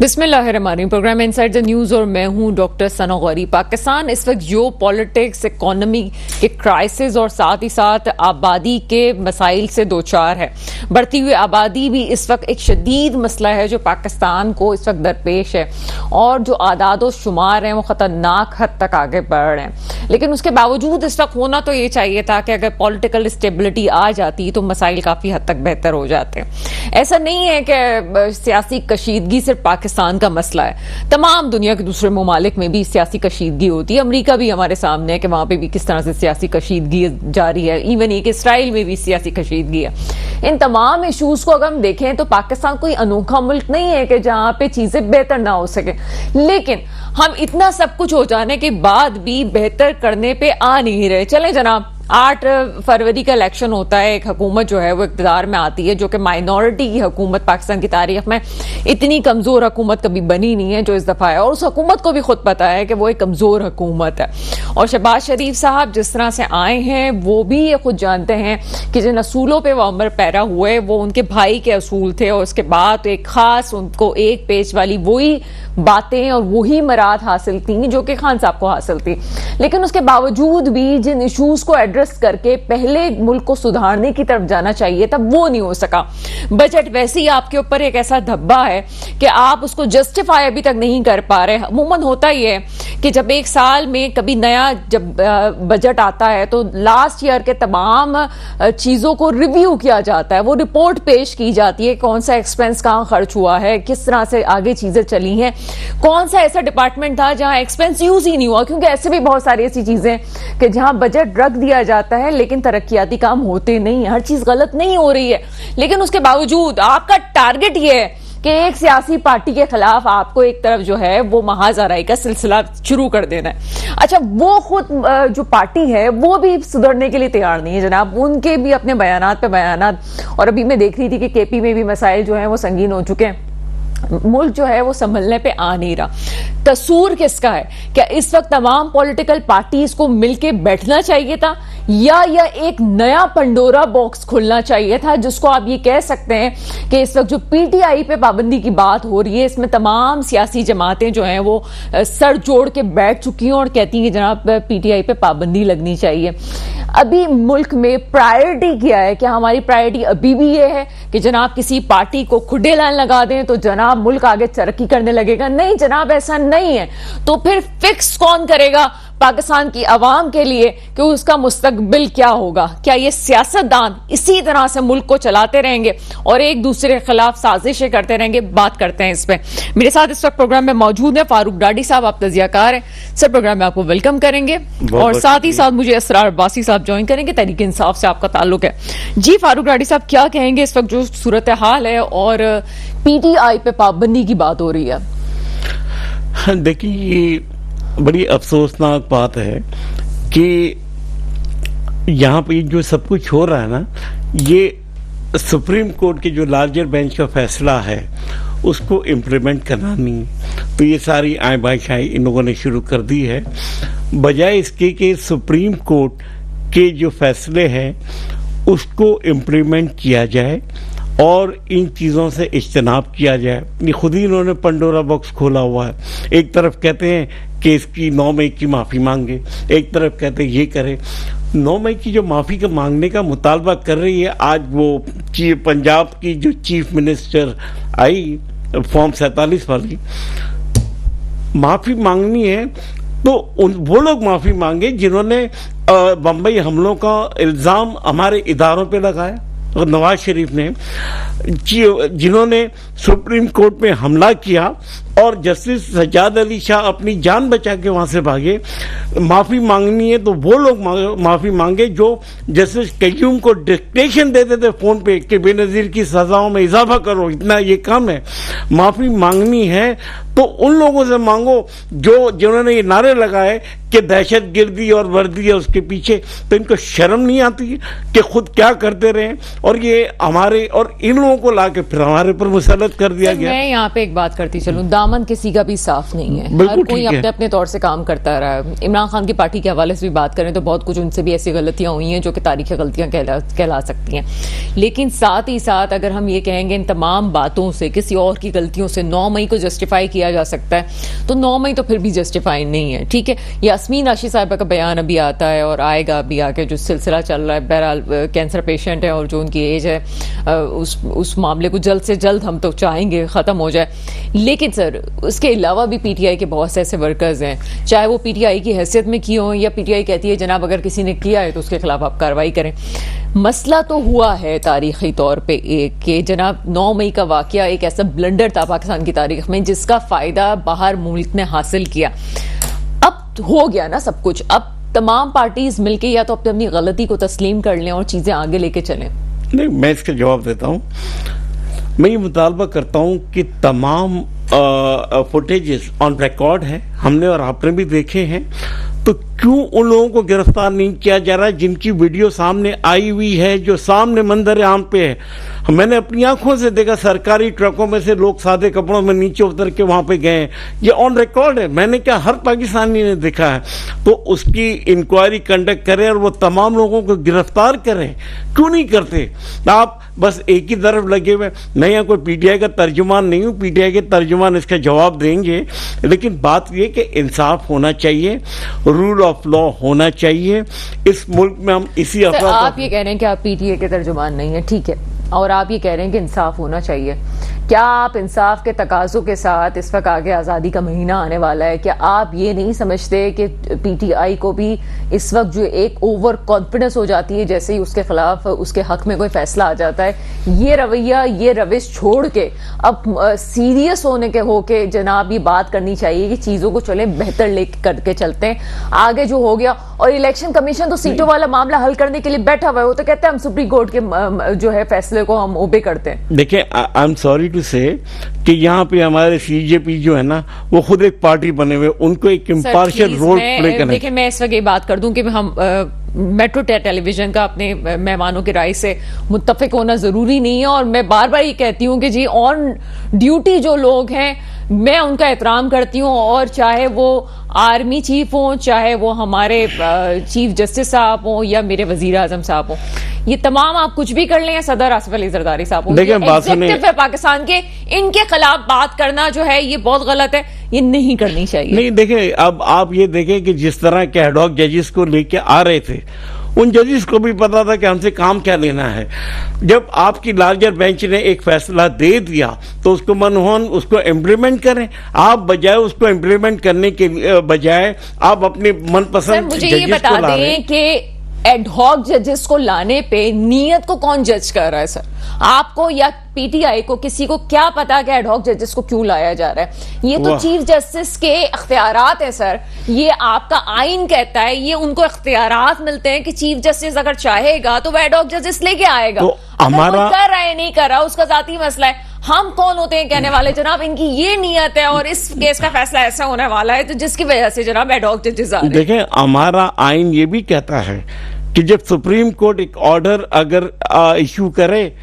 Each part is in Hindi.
बिस्मिल्लाहिर्रहमानिर्रहीम। प्रोग्राम इनसाइड द न्यूज और मैं हूं डॉक्टर सना गौरी। पाकिस्तान इस वक्त जो पॉलिटिक्स, इकोनॉमी के क्राइसिस और साथ ही साथ आबादी के मसाइल से दो चार है। बढ़ती हुई आबादी भी इस वक्त एक शदीद मसला है जो पाकिस्तान को इस वक्त दरपेश है, और जो आदाद और शुमार हैं वो खतरनाक हद तक आगे बढ़ रहे हैं। लेकिन उसके बावजूद इस वक्त होना तो ये चाहिए था कि अगर पॉलिटिकल स्टेबिलिटी आ जाती तो मसाइल काफी हद तक बेहतर हो जाते। ऐसा नहीं है कि सियासी कशीदगी सिर्फ पाकिस्तान का मसला है, तमाम दुनिया के दूसरे ममालिक में भी सियासी कशीदगी होती है। अमेरिका भी हमारे सामने है कि वहां पे भी किस तरह से सियासी कशीदगी जारी है। इवन एक इसराइल में भी सियासी कशीदगी है। इन तमाम इशूज को अगर हम देखें तो पाकिस्तान कोई अनोखा मुल्क नहीं है कि जहां पे चीजें बेहतर ना हो सके, लेकिन हम इतना सब कुछ हो जाने के बाद भी बेहतर करने पे आ नहीं रहे। चले जनाब, 8 फरवरी का इलेक्शन होता है, एक हुकूमत जो है वो इक़्तिदार में आती है, जो कि माइनॉरिटी की हुकूमत पाकिस्तान की तारीख में इतनी कमजोर हुकूमत कभी बनी नहीं है जो इस दफा है, और उस हुकूमत को भी खुद पता है कि वो एक कमजोर हुकूमत है। और शहबाज शरीफ साहब जिस तरह से आए हैं वो भी ये खुद जानते हैं कि जिन असूलों पर वो अमर पैरा हुए वो उनके भाई के असूल थे, और उसके बाद एक खास उनको एक पेज वाली वही बातें और वही मराद हासिल थी जो कि खान साहब को हासिल थी। लेकिन उसके बावजूद भी जिन इशूज को एड्रेस करके पहले मुल्क को सुधारने की तरफ जाना चाहिए था वो नहीं हो सका। बजट वैसे ही आपके ऊपर एक ऐसा धब्बा है कि आप उसको जस्टिफाई अभी तक नहीं कर पा रहे। अमूमन होता ही है कि जब एक साल में कभी नया जब बजट आता है तो लास्ट ईयर के तमाम चीजों को रिव्यू किया जाता है, वो रिपोर्ट पेश की जाती है, कौन सा एक्सपेंस कहां खर्च हुआ है, किस तरह से आगे चीजें चली हैं, कौन सा ऐसा डिपार्टमेंट था जहां एक्सपेंस यूज ही नहीं हुआ। क्योंकि ऐसे भी बहुत सारी ऐसी चीजें कि जहां बजट रख दिया जाता है लेकिन तरक्याती काम होते नहीं है। हर चीज गलत नहीं हो रही है, लेकिन उसके बावजूद आपका टारगेट यह है कि एक सियासी पार्टी के खिलाफ आपको एक तरफ जो है वो महाजराई का सिलसिला शुरू कर देना है। अच्छा, वो खुद जो पार्टी है वो भी सुधरने के लिए तैयार नहीं है जनाब। उनके भी अपने बयानात पे बयानात, और अभी मैं देख रही थी कि केपी में भी मसाइल जो है वो संगीन हो चुके हैं। मुल्क जो है वो संभलने पे आ नहीं रहा। कसूर किसका है? क्या इस वक्त तमाम पॉलिटिकल पार्टीज को मिलके बैठना चाहिए था, या एक नया पंडोरा बॉक्स खुलना चाहिए था जिसको आप ये कह सकते हैं कि इस वक्त जो पीटीआई पे पाबंदी की बात हो रही है इसमें तमाम सियासी जमातें जो हैं वो सर जोड़ के बैठ चुकी हैं और कहती हैं कि जनाब पीटीआई पे पाबंदी लगनी चाहिए। अभी मुल्क में प्रायोरिटी क्या है? क्या हमारी प्रायोरिटी अभी भी ये है कि जनाब किसी पार्टी को खुडे लाइन लगा दें तो जनाब मुल्क आगे तरक्की करने लगेगा? नहीं जनाब, ऐसा नहीं है। तो फिर फिक्स कौन करेगा पाकिस्तान की आवाम के लिए कि उसका मुस्तकबिल क्या होगा? क्या ये सियासतदान इसी तरह से मुल्क को चलाते रहेंगे और एक दूसरे के खिलाफ साजिशें करते रहेंगे? बात करते हैं इस पे। मेरे साथ इस वक्त प्रोग्राम में मौजूद है फारूक डाडी साहब, आप तजियाकार हैं सर। प्रोग्राम में आपको वेलकम करेंगे, और साथ ही साथ मुझे असरार अब्बासी साहब ज्वाइन करेंगे। तहरीक इंसाफ से आपका ताल्लुक है। जी फारूक डाडी साहब, क्या कहेंगे इस वक्त जो सूरत हाल है और पीटीआई पे पाबंदी की बात हो रही है? देखिए, ये बड़ी अफसोसनाक बात है कि यहाँ पे जो सब कुछ हो रहा है ना, ये सुप्रीम कोर्ट के जो लार्जर बेंच का फैसला है उसको इम्प्लीमेंट करना नहीं। तो ये सारी आय बाशाई इन लोगों ने शुरू कर दी है, बजाय इसके कि सुप्रीम कोर्ट के जो फैसले हैं उसको इम्प्लीमेंट किया जाए और इन चीज़ों से इज्तनाब किया जाए। ये खुद ही इन्होंने पंडोरा बॉक्स खोला हुआ है। एक तरफ कहते हैं कि इसकी 9 मई की माफ़ी मांगे, एक तरफ कहते हैं ये करे। 9 मई की जो माफ़ी का मांगने का मुतालबा कर रही है, आज वो पंजाब की जो चीफ मिनिस्टर आई फॉर्म 47 वाली, माफ़ी मांगनी है तो वो लोग माफ़ी मांगे जिन्होंने बम्बई हमलों का इल्ज़ाम हमारे इदारों पे लगाया, और नवाज शरीफ ने, जिन्होंने सुप्रीम कोर्ट में हमला किया और जस्टिस सज्जाद अली शाह अपनी जान बचा के वहां से भागे। माफी मांगनी है तो वो लोग माफी मांगे जो जस्टिस कय्यूम को डिक्टेशन देते थे फोन पे कि बेनजीर की सजाओं में इजाफा करो, इतना ये काम है। माफी मांगनी है तो तो उन लोगों से मांगो जिन्होंने ये नारे लगाए कि दहशतगर्दी और वर्दी है उसके पीछे, तो इनको शर्म नहीं आती कि खुद क्या करते रहे, और ये हमारे और इन लोगों को लाके फिर हमारे पर मुसल्लत कर दिया गया। मैं यहाँ पे एक बात करती चलूं, दामन किसी का भी साफ नहीं है, हर कोई अपने अपने तौर से काम करता रहा है। इमरान खान की पार्टी के हवाले से भी बात करें तो बहुत कुछ उनसे भी ऐसी गलतियां हुई हैं जो कि तारीखी गलतियां कहला सकती हैं, लेकिन साथ ही साथ अगर हम ये कहेंगे इन तमाम बातों से किसी और की गलतियों से 9 मई को जस्टिफाई किया जा सकता है, तो 9 मई तो फिर भी जस्टिफाई नहीं है। ठीक है, यास्मीन आशी साहिबा का बयान अभी आता है और आएगा अभी आके, जो सिलसिला चल रहा है, बहरहाल कैंसर पेशेंट है और जो उनकी एज है, उस मामले को जल्द से जल्द हम तो चाहेंगे खत्म हो जाए। लेकिन सर उसके अलावा भी पीटीआई के बहुत से ऐसे वर्कर्स हैं, चाहे वो पीटीआई की हैसियत में किए हों या पीटीआई कहती है जनाब अगर किसी ने किया है तो उसके खिलाफ आप कार्रवाई करें। मसला तो हुआ है तारीखी तौर पे एक कि जनाब 9 मई का वाकया एक ऐसा ब्लंडर था पाकिस्तान की तारीख में जिसका फायदा बाहर मुल्क ने हासिल किया। अब हो गया ना सब कुछ, अब तमाम पार्टीज मिलके या तो अपनी गलती को तस्लीम कर लें और चीजें आगे लेके चलें। नहीं, मैं इसका जवाब देता हूं। मैं ये मुतालबा करता हूं कि तमाम फुटेजेस ऑन रिकॉर्ड है, हमने और आपने भी देखे हैं, तो क्यों उन लोगों को गिरफ्तार नहीं किया जा रहा है जिनकी वीडियो सामने आई हुई है, जो सामने मंजर आम पे है। मैंने अपनी आंखों से देखा सरकारी ट्रकों में से लोग सादे कपड़ों में नीचे उतर के वहां पे गए हैं, ये ऑन रिकॉर्ड है, मैंने क्या हर पाकिस्तानी ने देखा है। तो उसकी इंक्वायरी कंडक्ट करें और वो तमाम लोगों को गिरफ्तार करें, क्यों नहीं करते? आप बस एक ही तरफ लगे हुए। मैं यहाँ कोई पीटीआई का तर्जुमान नहीं हूँ, पीटीआई के तर्जुमान इसका जवाब देंगे, लेकिन बात ये कि इंसाफ होना चाहिए, रूल ऑफ लॉ होना चाहिए इस मुल्क में। हम इसी आप ये कह रहे हैं कि आप पीटीआई के तर्जुमान नहीं है, ठीक है, और आप ये कह रहे हैं कि इंसाफ होना चाहिए। क्या आप इंसाफ के तकाज़ों के साथ, इस वक्त आगे आज़ादी का महीना आने वाला है, क्या आप ये नहीं समझते कि पीटीआई को भी इस वक्त जो एक ओवर कॉन्फिडेंस हो जाती है जैसे ही उसके खिलाफ उसके हक में कोई फैसला आ जाता है, ये रवैया ये रविश छोड़ के अब सीरियस होने के होके जनाब ये बात करनी चाहिए कि चीज़ों को चले बेहतर ले करके चलते हैं आगे जो हो गया। और इलेक्शन कमीशन तो सीटों वाला मामला हल करने के लिए बैठा हुआ है, वो तो कहते हैं हम सुप्रीम कोर्ट के जो है फैसले को हम ओबे करते हैं। देखिए, आई एम सॉरी टू से कि यहाँ पे हमारे सीजेपी जो है ना वो खुद एक पार्टी बने हुए, उनको एक इम्पार्शियल रोल प्ले करना। देखिए, मैं इस वक्त ये बात कर दूं कि हम मेट्रो टेलीविजन का अपने मेहमानों की राय से मुत्तफिक होना जरूरी नहीं है, और मैं बार बार ये कहती हूँ कि जी ऑन ड्यूटी जो लोग हैं मैं उनका एहतराम करती हूँ, और चाहे वो आर्मी चीफ हो, चाहे वो हमारे चीफ जस्टिस साहब हो या मेरे वजीर आजम साहब हो, ये तमाम आप कुछ भी कर लें, या सदर आसिफ अली जरदारी साहब हो, एग्जीक्यूटिव है पाकिस्तान के, इनके खिलाफ बात करना जो है ये बहुत गलत है, ये नहीं करनी चाहिए। नहीं, देखें, अब आप ये देखें कि जिस तरह के एडहॉक जजेस को लेके आ रहे थे, उन जजेस को भी पता था कि हमसे काम क्या लेना है। जब आपकी लार्जर बेंच ने एक फैसला दे दिया तो उसको मनोहन उसको इम्प्लीमेंट करें। आप बजाय उसको इम्प्लीमेंट करने के बजाय आप अपने मनपसंद मुझे ये बता दें कि एडहॉक जजेस को लाने पे नीयत को कौन जज कर रहा है सर? आपको या पीटीआई को, किसी को क्या पता कि एडहॉक जजेस को क्यों लाया जा रहा है? ये तो चीफ जस्टिस के इख्तियारात हैं सर, ये आपका आइन कहता है, ये उनको इख्तियारात मिलते हैं कि चीफ जस्टिस अगर चाहेगा तो वह एडहॉक जजेस लेके आएगा। तो हमारा कर रहा है नहीं कर रहा उसका जाती मसला है, हम कौन होते हैं कहने वाले? जनाब इनकी ये नियत है और इस केस का फैसला ऐसा होने वाला है, तो जिसकी वजह से जनाब एडहॉक जजेस आ रहे हैं। देखें, हमारा आइन ये भी कहता है कि जब सुप्रीम कोर्ट एक ऑर्डर अगर इशू करे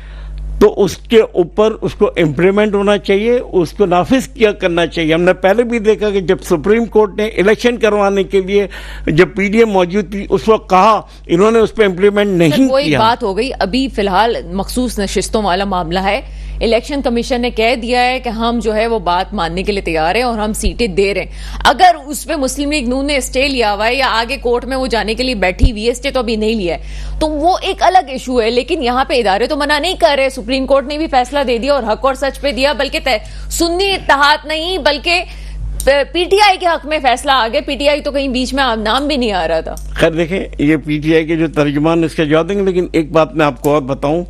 तो उसके ऊपर उसको इम्प्लीमेंट होना चाहिए, उसको नाफिज किया करना चाहिए। हमने पहले भी देखा कि जब सुप्रीम कोर्ट ने इलेक्शन करवाने के लिए जब पीडीएम मौजूद थी उस वक्त कहा, इन्होंने उस पर इम्प्लीमेंट नहीं किया। बात हो गई, अभी फिलहाल मखसूस नशिस्तों वाला मामला है, इलेक्शन कमीशन ने कह दिया है कि हम जो है वो बात मानने के लिए तैयार हैं और हम सीटें दे रहे हैं। अगर उस पर मुस्लिम लीग नून ने स्टे लिया हुआ है या आगे कोर्ट में वो जाने के लिए बैठी हुई है, स्टे तो अभी नहीं लिया है, तो वो एक अलग इशू है। लेकिन यहाँ पे इदारे तो मना नहीं कर रहे, सुप्रीम कोर्ट ने भी फैसला दे दिया और हक और सच पे दिया, बल्कि सुन्नी इत्तेहाद नहीं बल्कि पीटीआई के हक में फैसला आ गया। पीटीआई तो कहीं बीच में नाम भी नहीं आ रहा था। खैर देखें, ये पीटीआई के जो तर्जुमान इसका जवाब देंगे, लेकिन एक बात मैं आपको और बताऊं,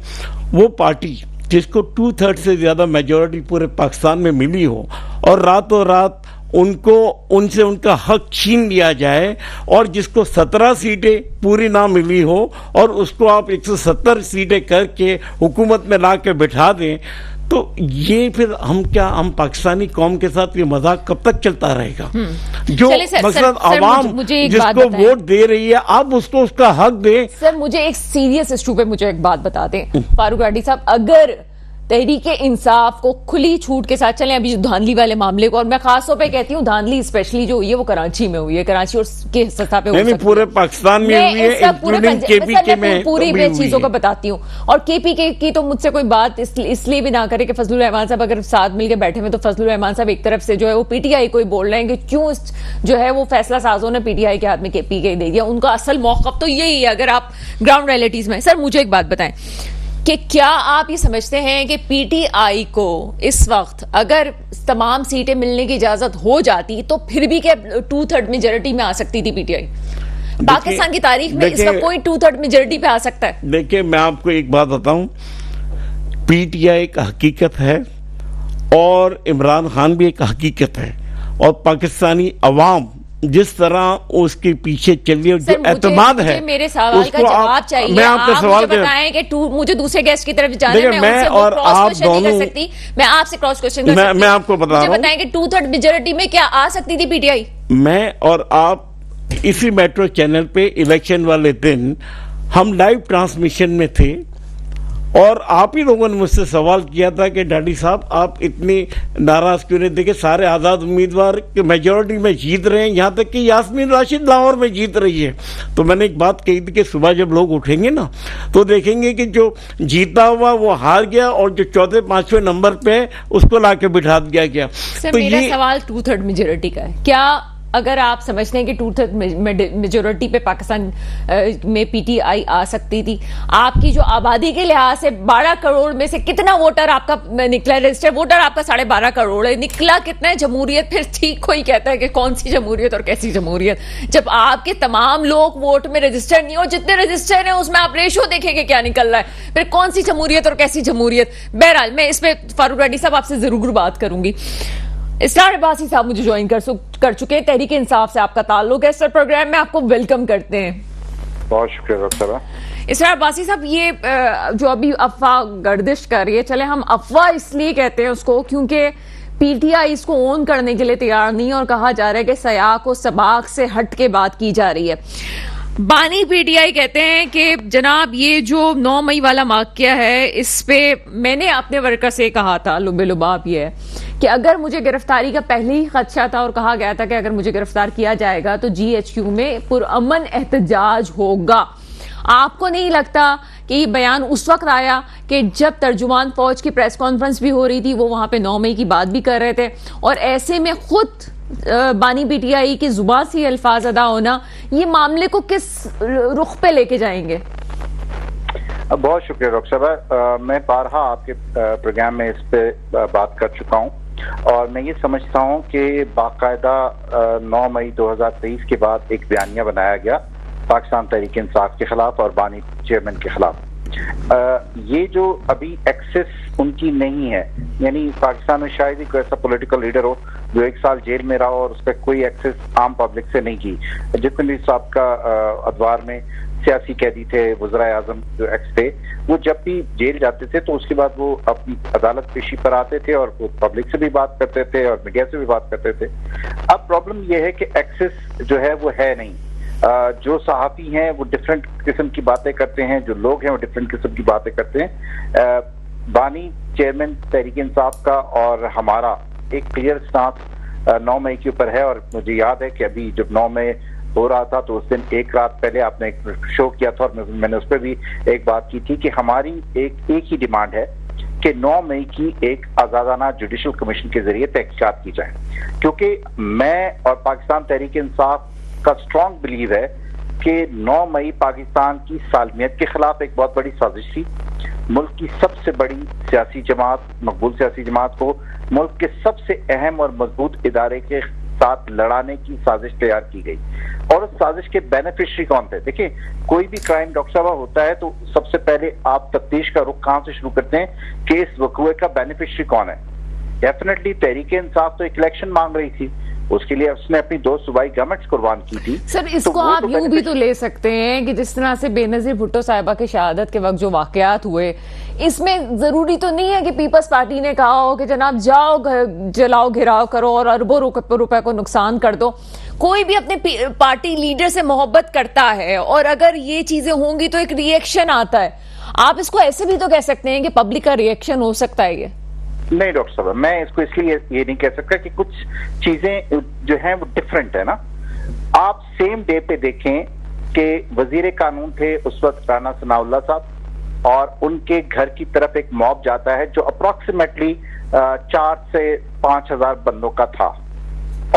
वो पार्टी जिसको 2/3 से ज्यादा मेजोरिटी पूरे पाकिस्तान में मिली हो और रातों रात उनसे उनका हक छीन लिया जाए, और जिसको 17 सीटें पूरी ना मिली हो और उसको आप 170 सीटें करके हुकूमत में ला के बिठा दें, तो ये फिर हम पाकिस्तानी कौम के साथ ये मजाक कब तक चलता रहेगा? जो मकसद आवाम जिसको वोट दे रही है, आप उसको उसका हक दें। सर मुझे एक सीरियस इशू पे मुझे एक बात बता दें फारूक राठी साहब, अगर तहरीके इंसाफ को खुली छूट के साथ चलें अभी धांधली वाले मामले को, और मैं खास तौर पे कहती हूँ धांधली स्पेशली जो हुई है वो कराची में हुई है, कराची और के सतह पे नहीं, पूरे पाकिस्तान में हुई है, इंक्लूडिंग केपीके में पूरी मैं चीजों को बताती हूँ। और केपीके की तो मुझसे कोई बात इसलिए भी ना करे कि फजलुर रहमान साहब अगर साथ मिलकर बैठे हुए, तो फजलुर रहमान साहब एक तरफ से जो है वो पीटीआई को ही बोल रहे हैं कि क्यों जो है वो फैसला साजों ने पीटीआई के हाथ में केपीके दे दिया। उनका असल मौक़िफ़ तो यही है अगर आप ग्राउंड रियलिटीज में। सर मुझे एक बात बताएं कि क्या आप ये समझते हैं कि पीटीआई को इस वक्त अगर तमाम सीटें मिलने की इजाजत हो जाती तो फिर भी क्या 2/3 मेजॉरिटी में आ सकती थी पीटीआई? पाकिस्तान की तारीख में इसका कोई 2/3 मेजॉरिटी पे आ सकता है? देखिए मैं आपको एक बात बताऊं, पीटीआई एक हकीकत है और इमरान खान भी एक हकीकत है, और पाकिस्तानी अवाम जिस तरह उसके पीछे चलिए जो एतमाद है, मेरे सवाल का जवाब चाहिए। मैं आपके सवाल मुझे बताएं कि मुझे दूसरे गेस्ट की तरफ जाने में मैं और आप दोनों कर सकती, मैं आपसे क्रॉस क्वेश्चन कर सकती। मैं आपको बता रहा हूं, बताएं कि 2/3 मेजॉरिटी में क्या आ सकती थी पीटीआई? मैं और आप इसी मेट्रो चैनल पे इलेक्शन वाले दिन हम लाइव ट्रांसमिशन में थे, और आप ही लोगों ने मुझसे सवाल किया था कि डैडी साहब आप इतनी नाराज क्यों नहीं? देखिए सारे आज़ाद उम्मीदवार के मेजॉरिटी में जीत रहे हैं, यहाँ तक कि यास्मीन राशिद लाहौर में जीत रही है। तो मैंने एक बात कही थी कि सुबह जब लोग उठेंगे ना तो देखेंगे कि जो जीता हुआ वो हार गया, और जो चौथे पांचवें नंबर पे उसको ला के बिठा दिया गया। तो मेरा सवाल 2/3 मेजॉरिटी का है। क्या अगर आप समझते हैं कि 2/3 मेजॉरिटी पे पाकिस्तान में पीटीआई आ सकती थी, आपकी जो आबादी के लिहाज से 12 करोड़ में से कितना वोटर आपका निकला? रजिस्टर्ड वोटर आपका 12.5 करोड़ है, निकला कितना है? जमहूरियत फिर ठीक कोई कहता है कि कौन सी जमहूरियत और कैसी जमहूरियत, जब आपके तमाम लोग वोट में रजिस्टर्ड नहीं हो, जितने रजिस्टर्ड हैं उसमें आप रेशो देखेंगे क्या निकल रहा है, फिर कौन सी जमहूरियत और कैसी जमहूरियत? बहरहाल मैं इस पे फारूक राठी साहब आपसे जरूर बात करूंगी। इसरार अब्बासी साहब मुझे ज्वाइन कर चुके हैं, तहरीक इंसाफ से आपका ताल्लुक है, सर प्रोग्राम में आपको वेलकम करते हैं। बहुत शुक्रिया डॉक्टर। इसरार अब्बासी साहब, ये जो अभी अफवाह गर्दिश कर रही है, चले हम अफवाह इसलिए कहते हैं उसको क्योंकि पीटीआई इसको ओन करने के लिए तैयार नहीं है, और कहा जा रहा है कि सयाह को सबाक से हट के बात की जा रही है। बानी पीटीआई कहते हैं कि जनाब ये जो 9 मई वाला वाकया है, इस पे मैंने अपने वर्कर से कहा था, लुबे लुबाब ये है कि अगर मुझे गिरफ्तारी का पहले ही खदशा था, और कहा गया था कि अगर मुझे गिरफ्तार किया जाएगा तो GHQ में पुरअमन एहतजाज होगा। आपको नहीं लगता कि ये बयान उस वक्त आया कि जब तर्जुमान फौज की प्रेस कॉन्फ्रेंस भी हो रही थी, वो वहां पे 9 मई की बात भी कर रहे थे, और ऐसे में खुद बानी पीटीआई की जुबान से अल्फाज अदा होना ये मामले को किस रुख पे लेके जाएंगे? बहुत शुक्रिया डॉक्टर साहब। मैं बारहा आपके प्रोग्राम में इस पे बात कर चुका हूँ, और मैं ये समझता हूँ कि बाकायदा 9 मई 2023 के बाद एक बयानिया बनाया गया पाकिस्तान तहरीक इंसाफ के खिलाफ और बानी चेयरमैन के खिलाफ। ये जो अभी एक्सेस उनकी नहीं है, यानी पाकिस्तान में शायद ही कोई ऐसा पॉलिटिकल लीडर हो जो 1 साल जेल में रहा और उसका कोई एक्सेस आम पब्लिक से नहीं की। जितने भी साहब का अदवार में सियासी कैदी थे, वज़ीर आज़म जो एक्स थे, वो जब भी जेल जाते थे तो उसके बाद वो अपनी अदालत पेशी पर आते थे और वो पब्लिक से भी बात करते थे और मीडिया से भी बात करते थे। अब प्रॉब्लम ये है कि एक्सेस जो है वो है नहीं। जो सहाफ़ी हैं वो डिफरेंट किस्म की बातें करते हैं, जो लोग हैं वो डिफरेंट किस्म की बातें करते हैं। बानी चेयरमैन तहरीक इंसाफ का और हमारा एक क्लियर स्टांस 9 मई के ऊपर है, और मुझे याद है कि अभी जब 9 मई हो रहा था तो उस दिन एक रात पहले आपने एक शो किया था और मैंने उस पर भी एक बात की थी कि हमारी एक ही डिमांड है कि 9 मई की एक आज़ादाना जुडिशल कमीशन के जरिए तहकीकात की जाए, क्योंकि मैं और पाकिस्तान तहरीक इंसाफ का स्ट्रॉन्ग बिलीव है कि 9 मई पाकिस्तान की सालमियत के खिलाफ एक बहुत बड़ी साजिश थी। मुल्क की सबसे बड़ी सियासी जमात, मकबूल सियासी जमात को मुल्क के सबसे अहम और मजबूत इदारे के साथ लड़ाने की साजिश तैयार की गई, और उस साजिश के बेनिफिशरी कौन थे? देखिए, कोई भी क्राइम डॉक्टर साहब होता है तो सबसे पहले आप तफ्तीश का रुख कहां से शुरू करते हैं कि इस वक़्वे का बेनिफिशरी कौन है। डेफिनेटली तहरीक इंसाफ तो एक इलेक्शन मांग रही थी, उसके लिए उसने अपनी 2 सूबाई गवर्नमेंट्स कुर्बान की थी। सर इसको आप यूं भी तो ले सकते हैं कि जिस तरह से बेनजीर भुट्टो साहिबा की शहादत के वक्त जो वाकयात हुए, इसमें जरूरी तो नहीं है कि पीपल्स पार्टी ने कहा हो कि जनाब जाओ जलाओ घिराव करो और अरबों रुपए को नुकसान कर दो। कोई भी अपने पार्टी लीडर से मोहब्बत करता है और अगर ये चीजें होंगी तो एक रिएक्शन आता है। आप इसको ऐसे भी तो कह सकते हैं कि पब्लिक का रिएक्शन हो सकता है ये। नहीं डॉक्टर साहब, मैं इसको इसलिए ये नहीं कह सकता कि कुछ चीजें जो हैं वो डिफरेंट है ना। आप सेम डे पे देखें कि वजीर कानून थे उस वक्त राना सनाउल्लाह साहब, और उनके घर की तरफ एक मॉब जाता है जो अप्रोक्सीमेटली 4 से 5 हजार बंदों का था,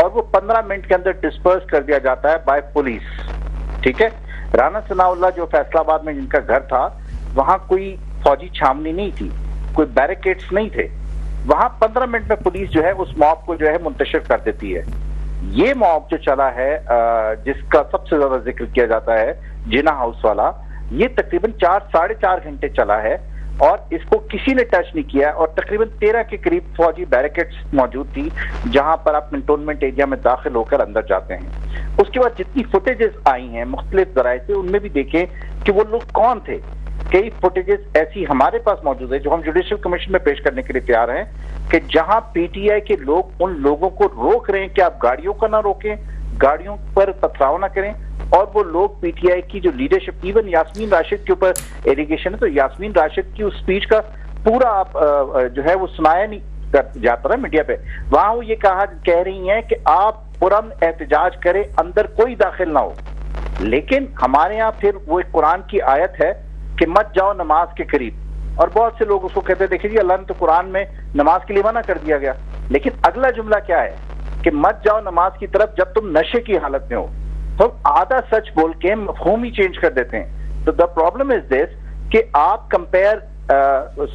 और वो 15 मिनट के अंदर डिस्पर्स कर दिया जाता है बाय पुलिस। ठीक है, राना सनाउल्लाह जो फैसलाबाद में जिनका घर था, वहां कोई फौजी छावनी नहीं थी, कोई बैरिकेड्स नहीं थे, वहां 15 मिनट में पुलिस जो है उस मॉब को जो है मुंतशिर कर देती है। ये मॉब जो चला है जिसका सबसे ज्यादा जिक्र किया जाता है, जिना हाउस वाला, ये तकरीबन 4-4.5 घंटे चला है और इसको किसी ने टच नहीं किया, और तकरीबन 13 के करीब फौजी बैरिकेड्स मौजूद थी जहां पर आप कंटोनमेंट एरिया में दाखिल होकर अंदर जाते हैं। उसके बाद जितनी फुटेजेस आई हैं मुख्तलिफ जराए से, उनमें भी देखें कि वो लोग कौन थे। कई फुटेजेस ऐसी हमारे पास मौजूद है जो हम जुडिशियल कमीशन में पेश करने के लिए तैयार हैं कि जहां पीटीआई के लोग उन लोगों को रोक रहे हैं कि आप गाड़ियों को ना रोकें, गाड़ियों पर पथराव ना करें, और वो लोग पीटीआई की जो लीडरशिप, इवन यास्मीन राशिद के ऊपर एलिगेशन है, तो यास्मीन राशिद की उस स्पीच का पूरा आप जो है वो सुनाया नहीं जाता ना मीडिया पे। वहां वो ये कह रही हैं कि आप पुरअमन एहतजाज करें, अंदर कोई दाखिल ना हो। लेकिन हमारे यहाँ फिर वो एक कुरान की आयत है कि मत जाओ नमाज के करीब, और बहुत से लोग उसको कहते हैं देखिए जी अल्लाह ने तो कुरान में नमाज के लिए मना कर दिया गया, लेकिन अगला जुमला क्या है कि मत जाओ नमाज की तरफ जब तुम नशे की हालत में हो। तो आधा सच बोल के मफहूम ही चेंज कर देते हैं। तो द प्रॉब्लम इज दिस कि आप कंपेयर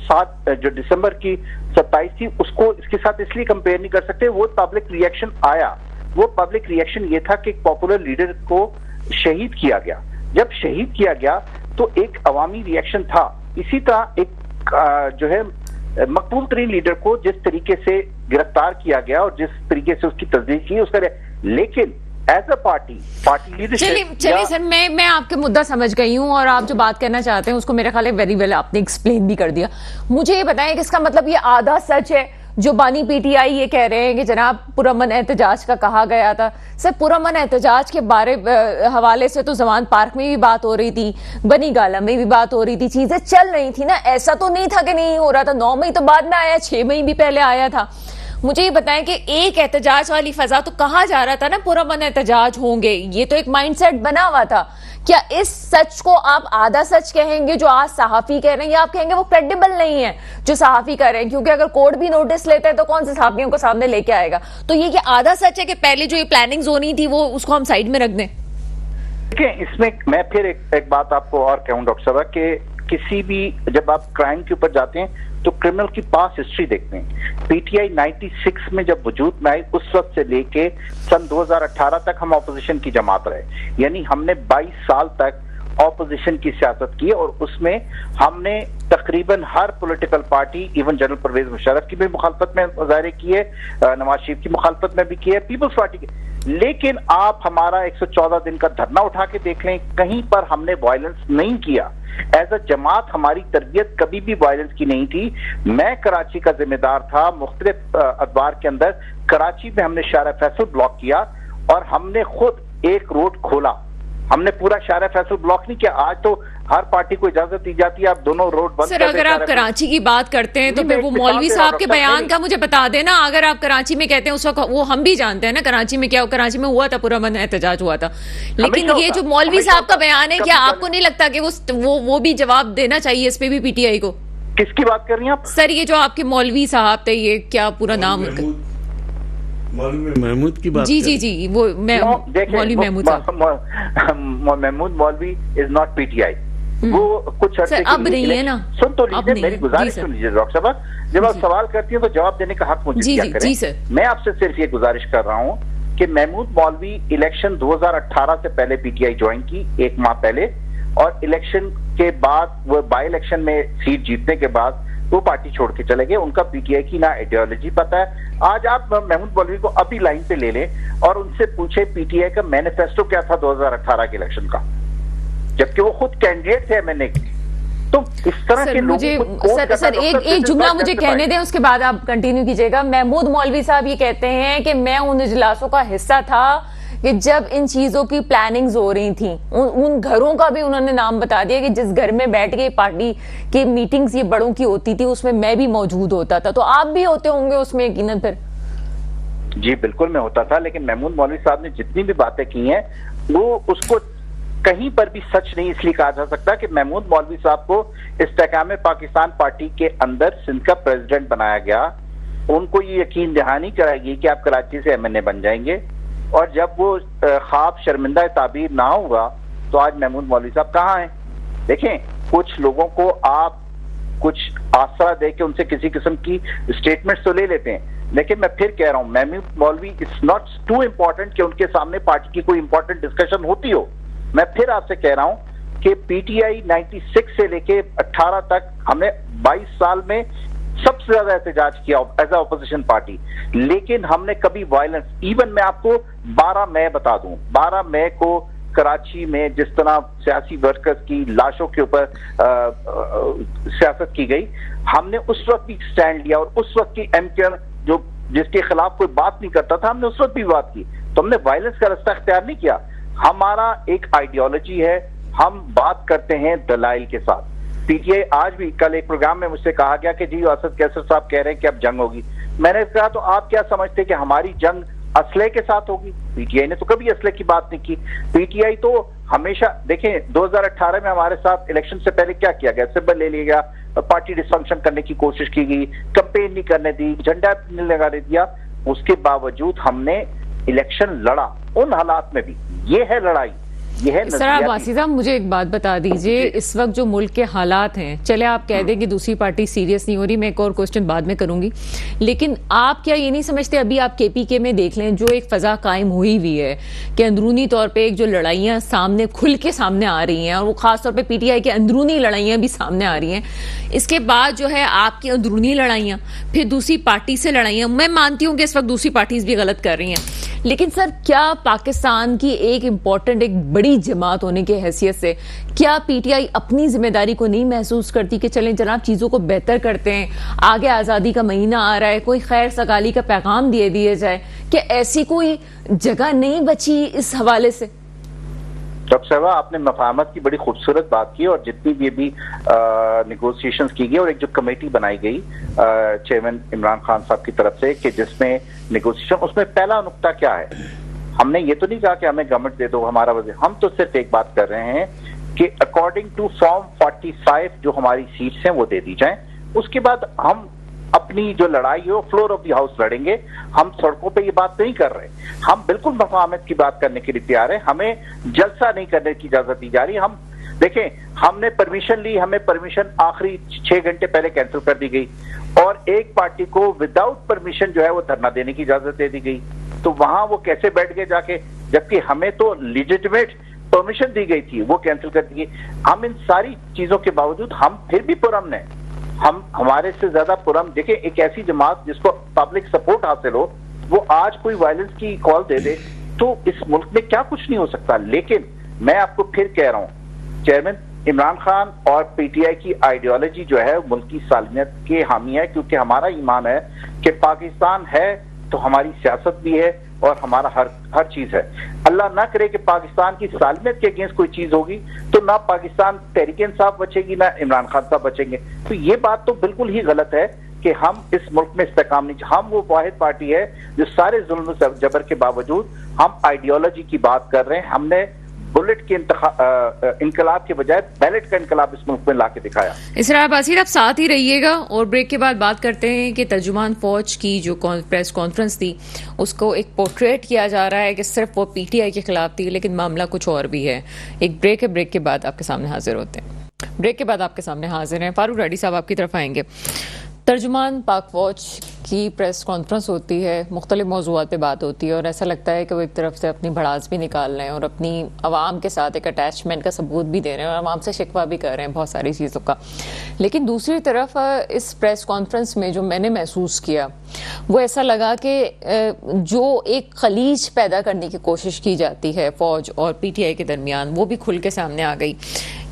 7 जो दिसंबर की 27 थी उसको इसके साथ इसलिए कंपेयर नहीं कर सकते। वो पब्लिक रिएक्शन आया, वो पब्लिक रिएक्शन ये था कि पॉपुलर लीडर को शहीद किया गया। जब शहीद किया गया तो एक अवामी रिएक्शन था। इसी तरह एक जो है मकबूल तरीन लीडर को जिस तरीके से गिरफ्तार किया गया और जिस तरीके से उसकी तस्दीक की उसका, लेकिन एज अ पार्टी लीडरशिप। चलिए सर, मैं आपके मुद्दा समझ गई हूं और आप जो बात करना चाहते हैं उसको मेरे ख्याल है वेरी वेल आपने एक्सप्लेन भी कर दिया। मुझे ये बताएं कि इसका मतलब ये आधा सच है जो बानी पीटीआई ये कह रहे हैं कि जनाब पुरअमन एहतजाज का कहा गया था। सर पुरअमन एहतजाज के हवाले से तो जमान पार्क में भी बात हो रही थी, बनी गाला में भी बात हो रही थी, चीजें चल रही थी ना। ऐसा तो नहीं था कि नहीं हो रहा था। 9 मई तो बाद में आया, 6 मई भी पहले आया था। मुझे ये बताएं कि एक एहतजाज वाली फजा तो कहा जा रहा था ना पुरअमन एहतजाज होंगे, ये तो एक माइंडसेट बना हुआ था। क्या इस सच को आप आधा सच कहेंगे जो आज सहाफी कह रहे हैं, या आप कहेंगे वो क्रेडिबल नहीं है जो सहाफी कह रहे हैं? क्योंकि अगर कोर्ट भी नोटिस लेते हैं तो कौन से सहाफियों को सामने लेके आएगा? तो ये कि आधा सच है कि पहले जो ये प्लानिंग होनी थी वो उसको हम साइड में रख दें? देखिए, इसमें मैं फिर एक बात आपको और कहूं डॉक्टर साहब कि किसी भी जब आप क्राइम के ऊपर जाते हैं तो क्रिमिनल की पास हिस्ट्री देखते हैं। पीटीआई 96 में जब वजूद में आई उस वक्त से लेके सन 2018 तक हम ऑपोजिशन की जमात रहे, यानी हमने 22 साल तक ऑपोजिशन की सियासत की, और उसमें हमने तकरीबन हर political party, even general Parvez Musharraf की भी मुखालफत में मुजाहरे किए, नवाज शरीफ की मुखालफत में भी किए, पीपल्स पार्टी की। लेकिन आप हमारा 114 दिन का धरना उठा के देख लें, कहीं पर हमने वायलेंस नहीं किया। एज अ जमात हमारी तरबियत कभी भी वायलेंस की नहीं थी। मैं कराची का जिम्मेदार था, मुख्तलिफ अखबार के अंदर कराची में हमने शारा फैसल ब्लॉक किया और हमने खुद एक रोड खोला। हमने पूरा शारा फैसल ब्लॉक नहीं किया। आज तो हर पार्टी को इजाजत दी जाती है आप दोनों रोड बंद सर, अगर आप कराची की बात करते हैं तो फिर वो मौलवी साहब के बयान का मुझे बता देना। अगर आप कराची में कहते हैं उस वक्त वो हम भी जानते हैं ना कराची में क्या, कराची में हुआ था पुरअमन एहतजाज हुआ था, लेकिन ये जो मौलवी साहब का बयान है, क्या आपको नहीं लगता कि वो भी जवाब देना चाहिए इस पे भी पीटीआई को? किसकी बात कर रही हैं आप? सर ये जो आपके मौलवी साहब थे, ये क्या पूरा नाम महमूद की बात? जी वो मौलवी महमूद साहब। महमूद मौलवी इज नॉट पीटीआई। वो कुछ सर अब नहीं है ना। सुन तो लीजिए, मेरी गुजारिश सुन लीजिए डॉक्टर साहब। जब आप सवाल करती हैं तो जवाब देने का हक मुझे दिया करें। जी सर, मैं आपसे सिर्फ ये गुजारिश कर रहा हूँ कि महमूद मौलवी इलेक्शन 2018 से पहले पीटीआई ज्वाइन की, 1 माह पहले, और इलेक्शन के बाद वो बाई इलेक्शन में सीट जीतने के बाद वो पार्टी छोड़ के चले गए। उनका पीटीआई की ना आइडियोलॉजी पता है। आज आप महमूद मौलवी को अभी लाइन पे ले लें और उनसे पूछे पीटीआई का मैनिफेस्टो क्या था 2018 के इलेक्शन का, जबकि वो खुद कैंडिडेट थे एमएनए के। तो इस तरह के मुझे सर एक जुमला मुझे कहने दें, उसके बाद आप कंटिन्यू कीजिएगा। महमूद मौलवी साहब ये कहते हैं कि मैं उन इजलासों का हिस्सा था कि जब इन चीजों की प्लानिंग्स हो रही थी, उन घरों का भी उन्होंने नाम बता दिया कि जिस घर में बैठ के पार्टी की मीटिंग्स ये बड़ों की होती थी उसमें मैं भी मौजूद होता था। तो आप भी होते होंगे उसमें यकीनन फिर। जी बिल्कुल मैं होता था, लेकिन महमूद मौलवी साहब ने जितनी भी बातें की हैं वो उसको कहीं पर भी सच नहीं इसलिए कहा जा सकता कि महमूद मौलवी साहब को इस्तेकाम पाकिस्तान पार्टी के अंदर सिंध का प्रेसिडेंट बनाया गया। उनको ये यकीन दहानी कराएगी कि आप कराची से एमएनए बन जाएंगे, और जब वो ख्वाब शर्मिंदा ताबीर ना होगा तो आज महमूद मौलवी साहब कहाँ हैं? देखें, कुछ लोगों को आप कुछ आसरा दे के उनसे किसी किस्म की स्टेटमेंट्स तो ले लेते हैं, लेकिन मैं फिर कह रहा हूं महमूद मौलवी इट्स नॉट टू इंपॉर्टेंट कि उनके सामने पार्टी की कोई इंपॉर्टेंट डिस्कशन होती हो। मैं फिर आपसे कह रहा हूं कि पीटीआई 96 से लेके 18 तक हमने 22 साल में सबसे ज्यादा एहतजाज किया एज अ ऑपोजिशन पार्टी, लेकिन हमने कभी वायलेंस, इवन मैं आपको 12 मई बता दूं, 12 मई को कराची में जिस तरह सियासी वर्कर्स की लाशों के ऊपर सियासत की गई, हमने उस वक्त भी स्टैंड लिया और उस वक्त की एमके जो जिसके खिलाफ कोई बात नहीं करता था हमने उस वक्त भी बात की। तो हमने वायलेंस का रास्ता इख्तियार नहीं किया। हमारा एक आइडियोलॉजी है, हम बात करते हैं दलाइल के साथ। पीटीआई आज भी, कल एक प्रोग्राम में मुझसे कहा गया कि जी असद कैसर साहब कह रहे हैं कि अब जंग होगी। मैंने कहा तो आप क्या समझते हैं कि हमारी जंग असले के साथ होगी? पीटीआई ने तो कभी असले की बात नहीं की। पीटीआई तो हमेशा, देखें 2018 में हमारे साथ इलेक्शन से पहले क्या किया गया, सिंबल ले लिया गया, पार्टी डिसफंक्शन करने की कोशिश की गई, कैंपेन नहीं करने दी, झंडा नहीं लगाने दिया, उसके बावजूद हमने इलेक्शन लड़ा उन हालात में भी। ये है लड़ाई, ये है वासी साहब, मुझे एक बात बता दीजिए, इस वक्त जो मुल्क के हालात हैं, चले आप कह दें कि दूसरी पार्टी सीरियस नहीं हो रही, मैं एक और क्वेश्चन बाद में करूंगी, लेकिन आप क्या ये नहीं समझते, अभी आप केपीके में देख लें, जो एक फजा कायम हुई हुई है कि अंदरूनी तौर पे एक जो लड़ाइयां सामने खुल के सामने आ रही हैं, और वो खासतौर पे पीटीआई की अंदरूनी लड़ाइयां भी सामने आ रही हैं, इसके बाद जो है आपकी अंदरूनी लड़ाइयां, फिर दूसरी पार्टी से लड़ाइयां, मैं मानती हूँ कि इस वक्त दूसरी पार्टीज भी गलत कर रही हैं, लेकिन सर क्या पाकिस्तान की एक इंपॉर्टेंट, एक बड़ी जमात होने की हैसियत से क्या पीटीआई अपनी जिम्मेदारी को नहीं महसूस करती कि चलें जनाब चीजों को बेहतर करते हैं, आगे आजादी का महीना आ रहा है, कोई खैर सगाली का पैगाम दे दिया जाए? कि ऐसी कोई जगह नहीं बची इस हवाले से? डॉक्टर साहब, आपने मफाहमत की बड़ी खूबसूरत बात की, और जितनी भी अभी निगोशिएशंस की गई और एक जो कमेटी बनाई गई चेयरमैन इमरान खान साहब की तरफ से कि जिसमें निगोशिएशन, उसमें पहला नुक्ता क्या है, हमने ये तो नहीं कहा कि हमें गवर्नमेंट दे दो हमारा वजह, हम तो सिर्फ एक बात कर रहे हैं कि अकॉर्डिंग टू फॉर्म 45 जो हमारी सीट्स हैं वो दे दी जाएं। उसके बाद हम अपनी जो लड़ाई है वो फ्लोर ऑफ द हाउस लड़ेंगे। हम सड़कों पे ये बात नहीं कर रहे, हम बिल्कुल मफाहमत की बात करने के लिए तैयार है। हमें जलसा नहीं करने की इजाजत दी जा रही। हम देखें, हमने परमिशन ली, हमें परमिशन आखिरी 6 घंटे पहले कैंसिल कर दी गई, और एक पार्टी को विदाउट परमिशन जो है वो धरना देने की इजाजत दे दी गई। तो वहां वो कैसे बैठ गए जाके, जबकि हमें तो लीजिटिमेट परमिशन दी गई थी, वो कैंसिल कर दी गई। हम इन सारी चीजों के बावजूद हम फिर भी पुरअमन है, हम हमारे से ज्यादा पुरअमन। देखिए, एक ऐसी जमात जिसको पब्लिक सपोर्ट हासिल हो, वो आज कोई वायलेंस की कॉल दे दे तो इस मुल्क में क्या कुछ नहीं हो सकता। लेकिन मैं आपको फिर कह रहा हूं, चेयरमैन इमरान खान और पीटीआई की आइडियोलॉजी जो है मुल्क की सालमियत के हामी है, क्योंकि हमारा ईमान है कि पाकिस्तान है तो हमारी सियासत भी है और हमारा हर चीज है। अल्लाह ना करे कि पाकिस्तान की सालमियत के अगेंस्ट कोई चीज होगी तो ना पाकिस्तान तहरीक इंसाफ बचेगी, ना इमरान खान साहब बचेंगे। तो ये बात तो बिल्कुल ही गलत है कि हम इस मुल्क में इस्तेकाम नहीं, हम वो वाहिद पार्टी है जो सारे जुल्म जबर के बावजूद हम आइडियोलॉजी की बात कर रहे हैं। हमने बुलेट के इनकलाब के बजाय बैलेट का इनकलाब इस मुल्क में लाके दिखाया। इसरार बासिर, आप साथ ही रहिएगा और ब्रेक के बाद बात करते हैं कि तर्जुमान फौज की जो प्रेस कॉन्फ्रेंस थी उसको एक पोर्ट्रेट किया जा रहा है कि सिर्फ वो पीटीआई के खिलाफ थी, लेकिन मामला कुछ और भी है। एक ब्रेक है, ब्रेक के बाद आपके सामने हाजिर होते हैं। ब्रेक के बाद आपके सामने हाजिर हैं फारूक राठी साहब, आपकी तरफ आएंगे। तर्जुमान पाक फौज की प्रेस कॉन्फ्रेंस होती है, मुख्तलिफ मौज़ूआत पे बात होती है और ऐसा लगता है कि वो एक तरफ से अपनी भड़ास भी निकाल रहे हैं और अपनी आवाम के साथ एक अटैचमेंट का सबूत भी दे रहे हैं और आवाम से शिकवा भी कर रहे हैं बहुत सारी चीज़ों का। लेकिन दूसरी तरफ इस प्रेस कॉन्फ्रेंस में जो मैंने महसूस किया वो ऐसा लगा कि जो एक खलीज पैदा करने की कोशिश की जाती है फ़ौज और PTI के दरमियान, वो भी खुल के सामने आ गई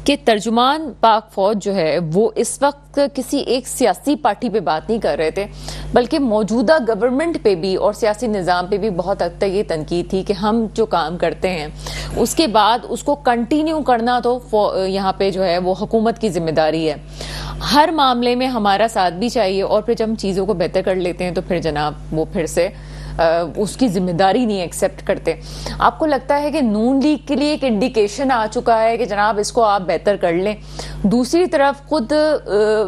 कि तर्जुमान पाक फौज जो है वो इस वक्त किसी एक सियासी पार्टी पे बात नहीं कर रहे थे, बल्कि मौजूदा गवर्नमेंट पे भी और सियासी निज़ाम पे भी बहुत हद तक ये तनकीद थी कि हम जो काम करते हैं उसके बाद उसको कंटिन्यू करना तो यहाँ पे जो है वो हुकूमत की जिम्मेदारी है। हर मामले में हमारा साथ भी चाहिए और फिर जब हम चीज़ों को बेहतर कर लेते हैं तो फिर जनाब वो फिर से उसकी जिम्मेदारी नहीं एक्सेप्ट करते। आपको लगता है कि नून लीग के लिए एक इंडिकेशन आ चुका है कि जनाब इसको आप बेहतर कर लें? दूसरी तरफ खुद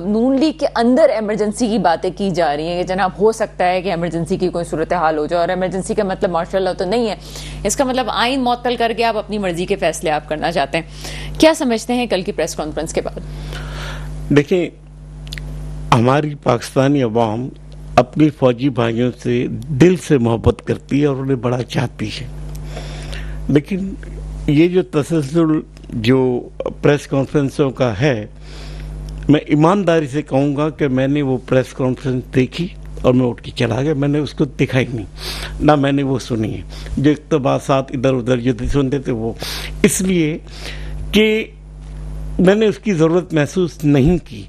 नून लीग के अंदर इमरजेंसी की बातें की जा रही हैं कि जनाब हो सकता है कि इमरजेंसी की कोई सूरत हाल हो जाए, और इमरजेंसी का मतलब मार्शल लॉ तो नहीं है, इसका मतलब आइन मुअत्तल करके आप अपनी मर्जी के फैसले आप करना चाहते हैं। क्या समझते हैं कल की प्रेस कॉन्फ्रेंस के बाद? देखिए, हमारी पाकिस्तानी अवाम अपनी फौजी भाइयों से दिल से मोहब्बत करती है और उन्हें बड़ा चाहती है, लेकिन ये जो तसलसल जो प्रेस कॉन्फ्रेंसों का है, मैं ईमानदारी से कहूँगा कि मैंने वो प्रेस कॉन्फ्रेंस देखी और मैं उठ के चला गया। मैंने उसको देखा ही नहीं, ना मैंने वो सुनी है। जो इक़्तिबासात इधर उधर जो सुनते थे वो इसलिए कि मैंने उसकी ज़रूरत महसूस नहीं की।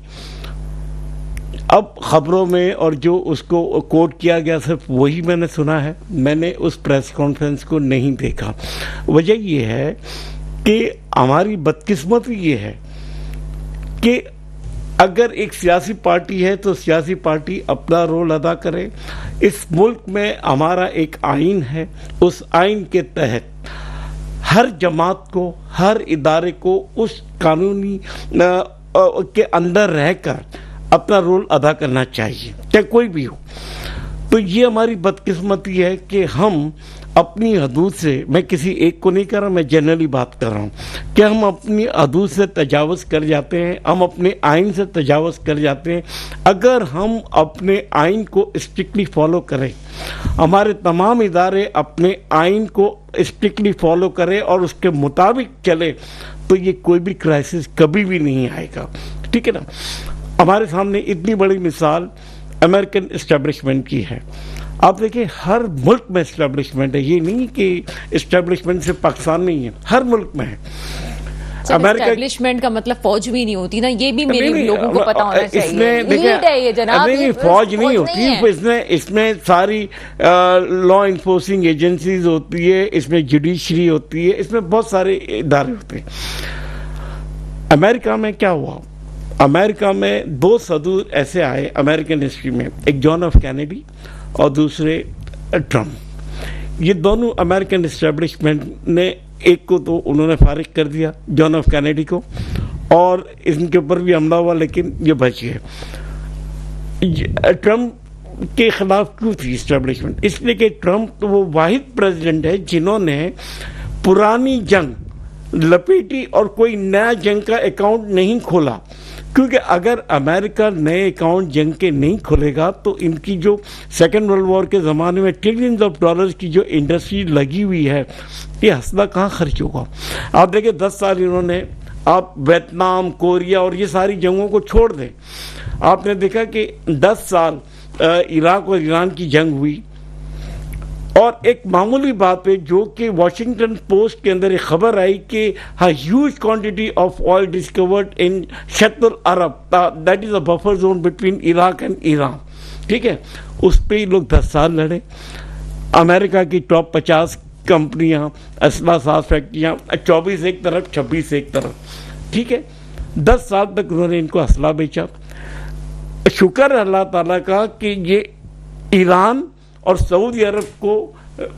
अब खबरों में और जो उसको कोट किया गया सिर्फ वही मैंने सुना है, मैंने उस प्रेस कॉन्फ्रेंस को नहीं देखा। वजह ये है कि हमारी बदकिस्मती ये है कि अगर एक सियासी पार्टी है तो सियासी पार्टी अपना रोल अदा करे। इस मुल्क में हमारा एक आइन है, उस आइन के तहत हर जमात को, हर इदारे को उस कानूनी के अंदर रहकर अपना रोल अदा करना चाहिए, चाहे कोई भी हो। तो ये हमारी बदकिस्मती है कि हम अपनी हदूद से, मैं किसी एक को नहीं कर रहा, मैं जनरली बात कर रहा हूँ, कि हम अपनी हदूद से तजावज़ कर जाते हैं, हम अपने आइन से तजावज़ कर जाते हैं। अगर हम अपने आइन को स्ट्रिक्टली फॉलो करें, हमारे तमाम इदारे अपने आइन को स्ट्रिक्टली फॉलो करें और उसके मुताबिक चले, तो ये कोई भी क्राइसिस कभी भी नहीं आएगा। ठीक है ना? हमारे सामने इतनी बड़ी मिसाल अमेरिकन एस्टेब्लिशमेंट की है। आप देखिए, हर मुल्क में एस्टेब्लिशमेंट है, ये नहीं कि एस्टेब्लिशमेंट से पाकिस्तान नहीं है, हर मुल्क में है। अमेरिका एस्टेब्लिशमेंट का मतलब फौज भी नहीं होती ना, ये भी मेरे लोगों को पता होना चाहिए। इसमें देखिए, नहीं फौज नहीं होती, इसमें सारी लॉ इन्फोर्सिंग एजेंसीज होती है, इसमें जुडिशरी होती है, इसमें बहुत सारे इदारे होते हैं। अमेरिका में क्या हुआ? अमेरिका में दो सदूर ऐसे आए अमेरिकन हिस्ट्री में, एक जॉन एफ कैनेडी और दूसरे ट्रम्प। ये दोनों अमेरिकन एस्टेब्लिशमेंट ने, एक को तो उन्होंने फारिग कर दिया, जॉन एफ कैनेडी को, और इनके ऊपर भी हमला हुआ लेकिन ये बच गए। ट्रम्प के खिलाफ क्यों थी एस्टेब्लिशमेंट? इसलिए कि ट्रम्प तो वो वाहिद प्रेसिडेंट है जिन्होंने पुरानी जंग लपेटी और कोई नया जंग का अकाउंट नहीं खोला। क्योंकि अगर अमेरिका नए अकाउंट जंग के नहीं खोलेगा तो इनकी जो सेकेंड वर्ल्ड वॉर के ज़माने में ट्रिलियंस ऑफ डॉलर्स की जो इंडस्ट्री लगी हुई है, ये हंसना कहाँ खर्च होगा? आप देखिए 10 साल इन्होंने, आप वियतनाम, कोरिया और ये सारी जंगों को छोड़ दें, आपने देखा कि 10 साल इराक और ईरान की जंग हुई, और एक मामूली बात पे जो कि वॉशिंगटन पोस्ट के अंदर एक खबर आई कि huge quantity of oil discovered in Shatt al Arab, that is a buffer zone between Iraq and Iran. ठीक है, उस पे ही लोग 10 साल लड़े। अमेरिका की टॉप 50 कंपनियां, असला साज फैक्ट्रियां, 24 एक तरफ, 26 एक तरफ। ठीक है, 10 साल तक उन्होंने इनको असला बेचा। शुक्र अल्लाह ताला का कि ये ईरान और सऊदी अरब को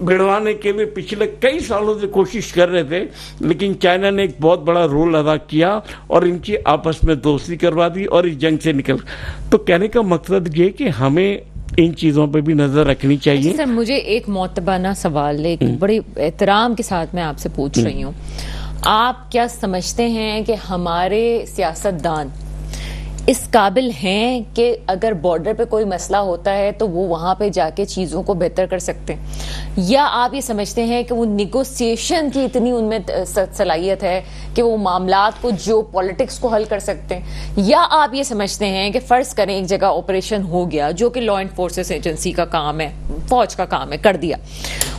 भिड़वाने के लिए पिछले कई सालों से कोशिश कर रहे थे, लेकिन चाइना ने एक बहुत बड़ा रोल अदा किया और इनकी आपस में दोस्ती करवा दी और इस जंग से निकल। तो कहने का मकसद ये कि हमें इन चीज़ों पे भी नज़र रखनी चाहिए। सर, मुझे एक मोतबाना सवाल, एक बड़े एहतराम के साथ मैं आपसे पूछ रही हूँ, आप क्या समझते हैं कि हमारे सियासतदान इस काबिल हैं कि अगर बॉर्डर पे कोई मसला होता है तो वो वहां पे जाके चीजों को बेहतर कर सकते हैं, या आप ये समझते हैं कि वो निगोसिएशन की इतनी उनमें सलाहियत है कि वो मामलात को जियो पॉलिटिक्स को हल कर सकते हैं, या आप ये समझते हैं कि फर्ज करें एक जगह ऑपरेशन हो गया जो कि लॉ एनफोर्सेस एजेंसी का काम है, फौज का काम है, कर दिया,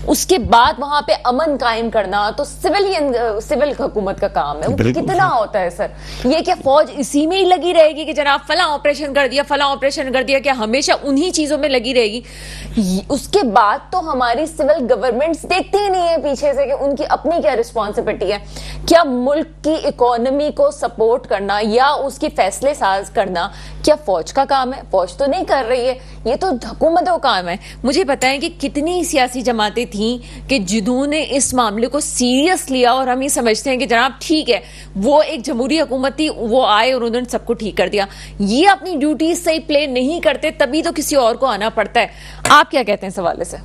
उसके बाद वहां पे अमन कायम करना तो सिविल हुकूमत का काम है। वो कितना होता है सर? ये क्या फौज इसी में ही लगी रहेगी कि जनाब फला ऑपरेशन कर दिया, फला ऑपरेशन कर दिया, क्या हमेशा उन्हीं चीजों में लगी रहेगी? उसके बाद तो हमारी सिविल गवर्नमेंट्स देखती ही नहीं है पीछे से कि उनकी अपनी क्या रिस्पॉन्सिबिलिटी है। क्या मुल्क की इकोनॉमी को सपोर्ट करना या उसकी फैसले साज करना क्या फौज का काम है? फौज तो नहीं कर रही है, ये तो हुकूमतों का काम है। मुझे बताएं कि कितनी सियासी जमातें थी कि जिन्होंने इस मामले को सीरियस लिया, और हम ये समझते हैं कि जनाब ठीक है वो एक जमहूरी हुकूमत थी, वो आए और उन्होंने सबको ठीक कर दिया। ये अपनी ड्यूटी सही प्ले नहीं करते तभी तो किसी और को आना पड़ता है। आप क्या कहते हैं इस हवाले से?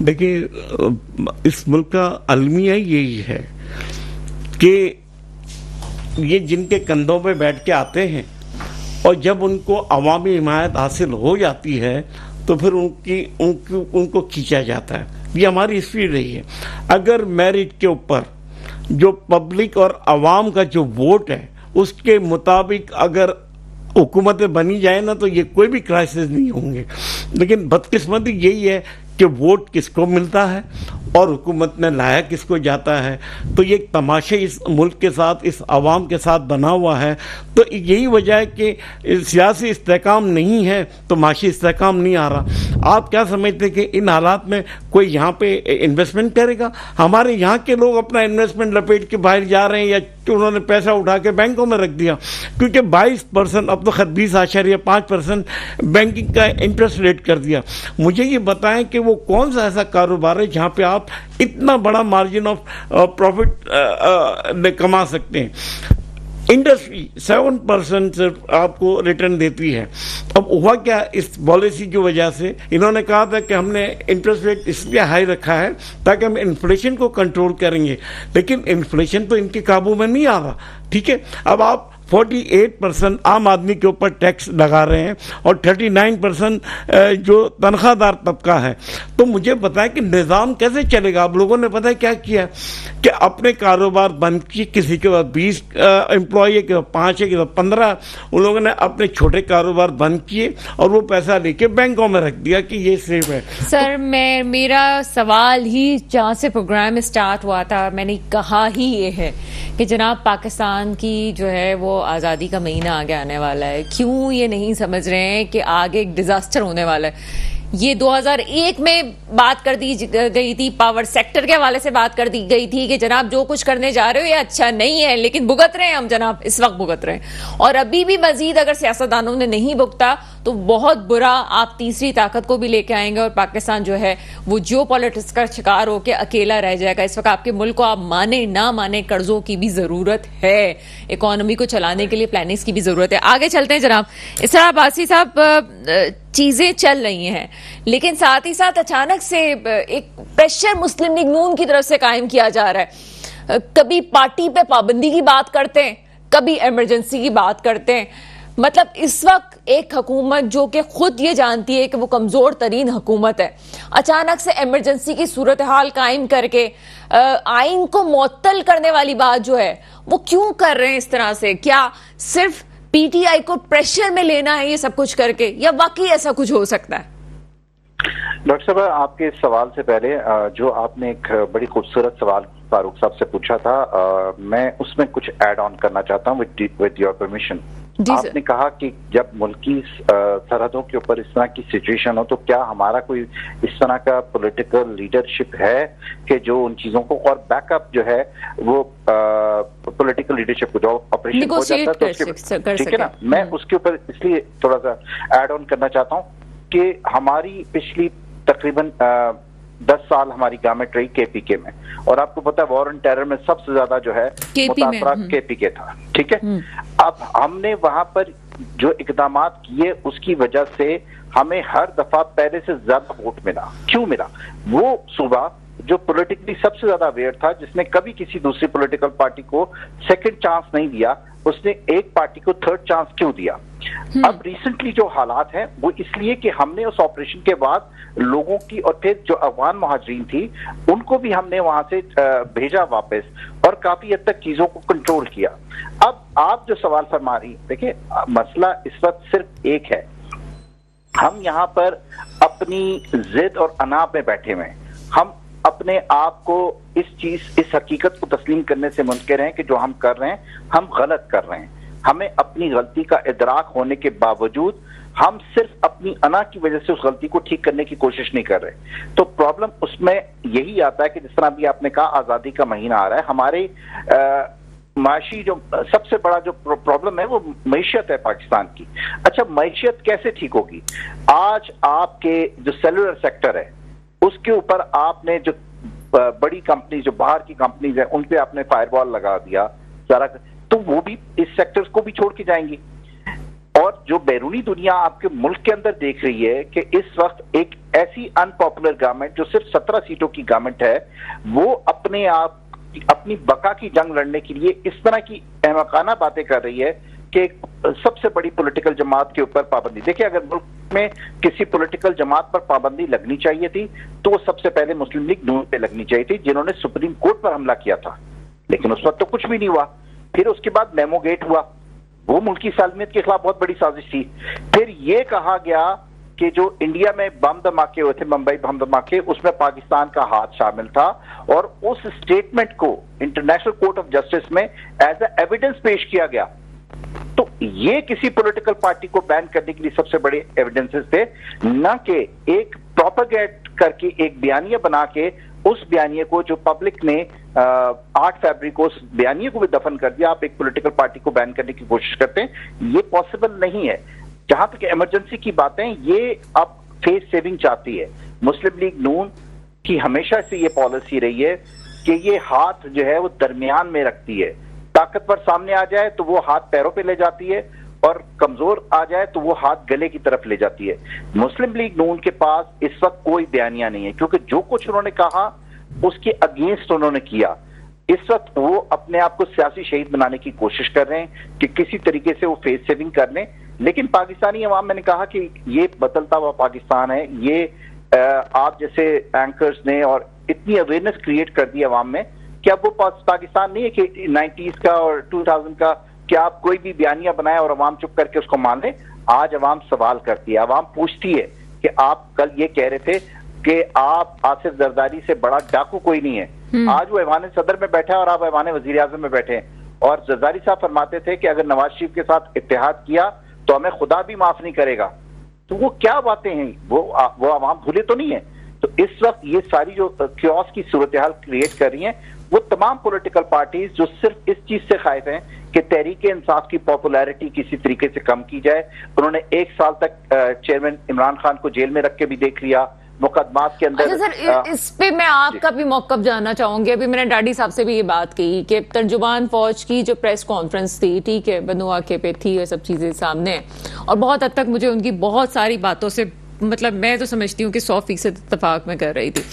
देखिए, इस मुल्क का अलमिया यही है कि ये जिनके कंधों पे बैठ के आते हैं और जब उनको अवामी हिमायत हासिल हो जाती है तो फिर उनको खींचा जाता है। ये हमारी हिस्ट्री रही है। अगर मेरिट के ऊपर जो पब्लिक और अवाम का जो वोट है उसके मुताबिक अगर हुकूमतें बनी जाए ना तो ये कोई भी क्राइसिस नहीं होंगे। लेकिन बदकिस्मती यही है कि वोट किसको मिलता है और हुकूमत में लाया किसको जाता है। तो ये एक तमाशे इस मुल्क के साथ, इस आवाम के साथ बना हुआ है। तो यही वजह है कि सियासी इस्तेकाम नहीं है तो माशी इस्तेकाम नहीं आ रहा। आप क्या समझते हैं कि इन हालात में कोई यहाँ पे इन्वेस्टमेंट करेगा? हमारे यहाँ के लोग अपना इन्वेस्टमेंट लपेट के बाहर जा रहे हैं या उन्होंने पैसा उठा के बैंकों में रख दिया, क्योंकि 22% अब तो खैर 20.5% बैंकिंग का इंटरेस्ट रेट कर दिया। मुझे ये बताएं कि वो कौन सा ऐसा कारोबार है जहाँ पे आप इतना बड़ा मार्जिन ऑफ प्रॉफिट कमा सकते हैं? इंडस्ट्री 7% सिर्फ आपको रिटर्न देती है। अब हुआ क्या इस पॉलिसी की वजह से? इन्होंने कहा था कि हमने इंटरेस्ट रेट इसलिए हाई रखा है ताकि हम इन्फ्लेशन को कंट्रोल करेंगे, लेकिन इन्फ्लेशन तो इनके काबू में नहीं आ रहा। ठीक है, अब आप 48% आम आदमी के ऊपर टैक्स लगा रहे हैं और 39% जो तनख्वाहदार तबका है। तो मुझे बताएं कि निज़ाम कैसे चलेगा? आप लोगों ने पता है क्या किया कि अपने कारोबार बंद किए, किसी के पास 20 एम्प्लॉय है, कि 5 है, कि 15, उन लोगों ने अपने छोटे कारोबार बंद किए और वो पैसा लेके बैंकों में रख दिया कि ये सेफ है। सर मेरा सवाल ही जहाँ से प्रोग्राम स्टार्ट हुआ था, मैंने कहा ही ये है कि जनाब पाकिस्तान की जो है वो आज़ादी का महीना आगे आने वाला है। क्यों ये नहीं समझ रहे हैं कि आगे एक डिजास्टर होने वाला है? ये 2001 में बात कर दी गई थी, पावर सेक्टर के हवाले से बात कर दी गई थी कि जनाब जो कुछ करने जा रहे हो ये अच्छा नहीं है, लेकिन भुगत रहे हैं हम जनाब, इस वक्त भुगत रहे हैं। और अभी भी मजीद अगर सियासतदानों ने नहीं भुगता तो बहुत बुरा आप तीसरी ताकत को भी लेके आएंगे और पाकिस्तान जो है वो जियो पॉलिटिक्स का शिकार होकर अकेला रह जाएगा। इस वक्त आपके मुल्क को आप माने ना माने कर्जों की भी जरूरत है, इकोनॉमी को चलाने के लिए प्लानिंग्स की भी जरूरत है। आगे चलते हैं जनाब। इस तरह अब्बासी साहब, चीजें चल रही हैं लेकिन साथ ही साथ अचानक से एक प्रेशर मुस्लिम लीग नून की तरफ से कायम किया जा रहा है। कभी पार्टी पे पाबंदी की बात करते हैं, कभी इमरजेंसी की बात करते हैं। मतलब इस वक्त एक हुकूमत जो कि खुद ये जानती है कि वो कमजोर तरीन हुकूमत है, अचानक से इमरजेंसी की सूरत हाल कायम करके आइन को मुअत्तल करने वाली बात जो है वो क्यों कर रहे हैं इस तरह से? क्या सिर्फ पीटीआई को प्रेशर में लेना है ये सब कुछ करके, या वाकई ऐसा कुछ हो सकता है? डॉक्टर साहब, आपके सवाल से पहले जो आपने एक बड़ी खूबसूरत सवाल फारूक साहब से पूछा था, मैं उसमें कुछ ऐड ऑन करना चाहता हूँ विद योर परमिशन। आपने कहा कि जब मुल्क की सरहदों के ऊपर इस तरह की सिचुएशन हो तो क्या हमारा कोई इस तरह का पॉलिटिकल लीडरशिप है कि जो उन चीजों को और बैकअप जो है वो पॉलिटिकल लीडरशिप को जो ऑपरेशन हो जाता है तो ठीक है ना, मैं उसके ऊपर इसलिए थोड़ा सा ऐड ऑन करना चाहता हूँ कि हमारी पिछली तकरीबन 10 साल हमारी गवर्नमेंट रही केपीके में, और आपको पता है वॉर ऑन टेरर में सबसे ज्यादा जो है मुतासरा केपीके था। ठीक है, अब हमने वहां पर जो इकदामात किए उसकी वजह से हमें हर दफा पहले से ज्यादा वोट मिला। क्यों मिला? वो सूबा जो पॉलिटिकली सबसे ज्यादा अवेयर था, जिसने कभी किसी दूसरी पॉलिटिकल पार्टी को सेकंड चांस नहीं दिया, उसने एक पार्टी को थर्ड चांस क्यों दिया? अब रिसेंटली जो हालात हैं वो इसलिए कि हमने उस ऑपरेशन के बाद लोगों की और फिर जो अफगान महाजरीन थी उनको भी हमने वहां से भेजा वापस और काफी हद तक चीजों को कंट्रोल किया। अब आप जो सवाल फरमा रही, देखिए मसला इस वक्त सिर्फ एक है, हम यहाँ पर अपनी जिद और अनाप में बैठे हुए हैं। हम अपने आप को इस हकीकत को तस्लीम करने से मुनकर हैं कि जो हम कर रहे हैं हम गलत कर रहे हैं। हमें अपनी गलती का इदराक होने के बावजूद हम सिर्फ अपनी अना की वजह से उस गलती को ठीक करने की कोशिश नहीं कर रहे। तो प्रॉब्लम उसमें यही आता है कि जिस तरह अभी आपने कहा आजादी का महीना आ रहा है, हमारे माशी जो सबसे बड़ा जो प्रॉब्लम है वो मईशत है पाकिस्तान की। अच्छा, मईशत कैसे ठीक होगी? आज आपके जो सेलुलर सेक्टर है उसके ऊपर आपने जो बड़ी कंपनी जो बाहर की कंपनीज है उन पे आपने फायरवॉल लगा दिया सारा, तो वो भी इस सेक्टर्स को भी छोड़ के जाएंगी। और जो बैरूनी दुनिया आपके मुल्क के अंदर देख रही है कि इस वक्त एक ऐसी अनपॉपुलर गवर्नमेंट जो सिर्फ 17 सीटों की गवर्नमेंट है, वो अपने आप अपनी बका की जंग लड़ने के लिए इस तरह की अहमकाना बातें कर रही है कि सबसे बड़ी पॉलिटिकल जमात के ऊपर पाबंदी। देखिए, अगर मुल्क में किसी पॉलिटिकल जमात पर पाबंदी लगनी चाहिए थी तो वो सबसे पहले मुस्लिम लीग नून पे लगनी चाहिए थी, जिन्होंने सुप्रीम कोर्ट पर हमला किया था, लेकिन उस वक्त तो कुछ भी नहीं हुआ। फिर उसके बाद मेमो गेट हुआ, वो मुल्की सालमियत के खिलाफ बहुत बड़ी साजिश थी। फिर ये कहा गया कि जो इंडिया में बम धमाके हुए थे, मुंबई बम धमाके, उसमें पाकिस्तान का हाथ शामिल था और उस स्टेटमेंट को इंटरनेशनल कोर्ट ऑफ जस्टिस में एज ए एविडेंस पेश किया गया। तो ये किसी पॉलिटिकल पार्टी को बैन करने के लिए सबसे बड़े एविडेंसेस थे, न कि एक प्रोपेगेट करके एक बयानिया बना के उस बयानिए को जो पब्लिक ने 8 फरवरी को उस बयानिए को भी दफन कर दिया। आप एक पॉलिटिकल पार्टी को बैन करने की कोशिश करते हैं, ये पॉसिबल नहीं है। जहां तक इमरजेंसी की बातें, ये अब फेस सेविंग चाहती है। मुस्लिम लीग नून की हमेशा से ये पॉलिसी रही है कि ये हाथ जो है वो दरमियान में रखती है। ताकतवर सामने आ जाए तो वो हाथ पैरों पे ले जाती है और कमजोर आ जाए तो वो हाथ गले की तरफ ले जाती है। मुस्लिम लीग नून के पास इस वक्त कोई बयानिया नहीं है, क्योंकि जो कुछ उन्होंने कहा उसके अगेंस्ट उन्होंने किया। इस वक्त वो अपने आप को सियासी शहीद बनाने की कोशिश कर रहे हैं कि किसी तरीके से वो फेस सेविंग कर लें। लेकिन पाकिस्तानी अवाम, मैंने कहा कि ये बदलता हुआ पाकिस्तान है। ये आप जैसे एंकर्स ने और इतनी अवेयरनेस क्रिएट कर दी अवाम में कि अब वो पाकिस्तान नहीं है कि 90s का और 2000 का, कि आप कोई भी बयानिया बनाए और अवाम चुप करके उसको मान ले। आज अवाम सवाल करती है, अवाम पूछती है कि आप कल ये कह रहे थे कि आप आसिफ जरदारी से बड़ा डाकू कोई नहीं है। आज वो ऐवान सदर में बैठा है और आप ऐवान वजीर आजम में बैठे हैं। और जरदारी साहब फरमाते थे कि अगर नवाज शरीफ के साथ इत्तेहाद किया तो हमें खुदा भी माफ नहीं करेगा। तो वो क्या बातें हैं, वो अवाम भूले तो नहीं है। तो इस वक्त ये सारी जो क्योस की सूरत हाल क्रिएट कर रही हैं, वो तमाम पॉलिटिकल पार्टीज जो सिर्फ इस चीज से खाइफ हैं कि तहरीक इंसाफ की पॉपुलैरिटी किसी तरीके से कम की जाए। उन्होंने 1 साल तक चेयरमैन इमरान खान को जेल में रख के भी देख लिया, मुकदमात के अंदर। अच्छा सर, इस पे मैं आपका भी मौक़िफ़ जानना चाहूंगी। अभी मैंने डाडी साहब से भी ये बात कही कि तर्जुमान फौज की जो प्रेस कॉन्फ्रेंस थी, ठीक है, बनुआ के पे थी, ये सब चीजें सामने, और बहुत हद तक मुझे उनकी बहुत सारी बातों से, मतलब मैं तो समझती हूँ कि 100% इत्तेफाक में कर रही थी।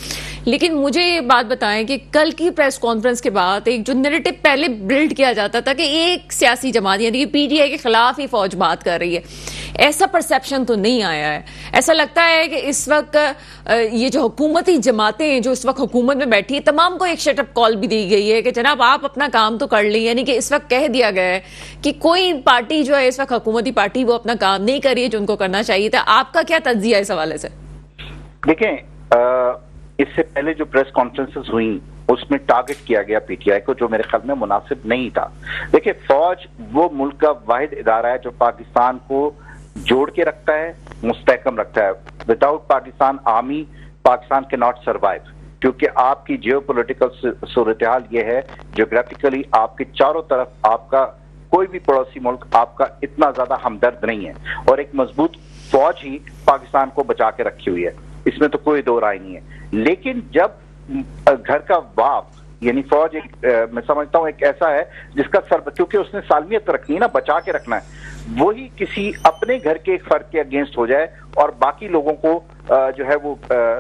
लेकिन मुझे ये बात बताएं कि कल की प्रेस कॉन्फ्रेंस के बाद एक जो नैरेटिव पहले बिल्ड किया जाता था कि एक सियासी जमात यानी कि पीटीआई के खिलाफ ही फौज बात कर रही है, ऐसा परसेप्शन तो नहीं आया है। ऐसा लगता है कि इस वक्त ये जो हुकूमती जमातें हैं जो इस वक्त हुकूमत में बैठी है, तमाम को एक शटअप कॉल भी दी गई है कि जनाब आप अपना काम तो कर लें। यानी कि इस वक्त कह दिया गया है कि कोई पार्टी जो है इस वक्त हुकूमती पार्टी वो अपना काम नहीं कर रही है जो उनको करना चाहिए था। आपका क्या तज्जिया है इस हवाले से? देखें, इससे पहले जो प्रेस कॉन्फ्रेंसेस हुई उसमें टारगेट किया गया पीटीआई को, जो मेरे ख्याल में मुनासिब नहीं था। देखिए, फौज वो मुल्क का वाहिद इदारा है जो पाकिस्तान को जोड़ के रखता है, मुस्तहकम रखता है। विदाउट पाकिस्तान आर्मी, पाकिस्तान के नॉट सर्वाइव, क्योंकि आपकी जियोपॉलिटिकल सूरत हाल ये है, जियोग्राफिकली आपके चारों तरफ आपका कोई भी पड़ोसी मुल्क आपका इतना ज्यादा हमदर्द नहीं है, और एक मजबूत फौज ही पाकिस्तान को बचा के रखी हुई है, इसमें तो कोई दो राय नहीं है। लेकिन जब घर का बाप यानी फौज एक मैं समझता हूं एक ऐसा है जिसका सर, क्योंकि उसने सालमियत रखनी है ना, बचा के रखना है, वही किसी अपने घर के एक फर्द के अगेंस्ट हो जाए और बाकी लोगों को जो है वो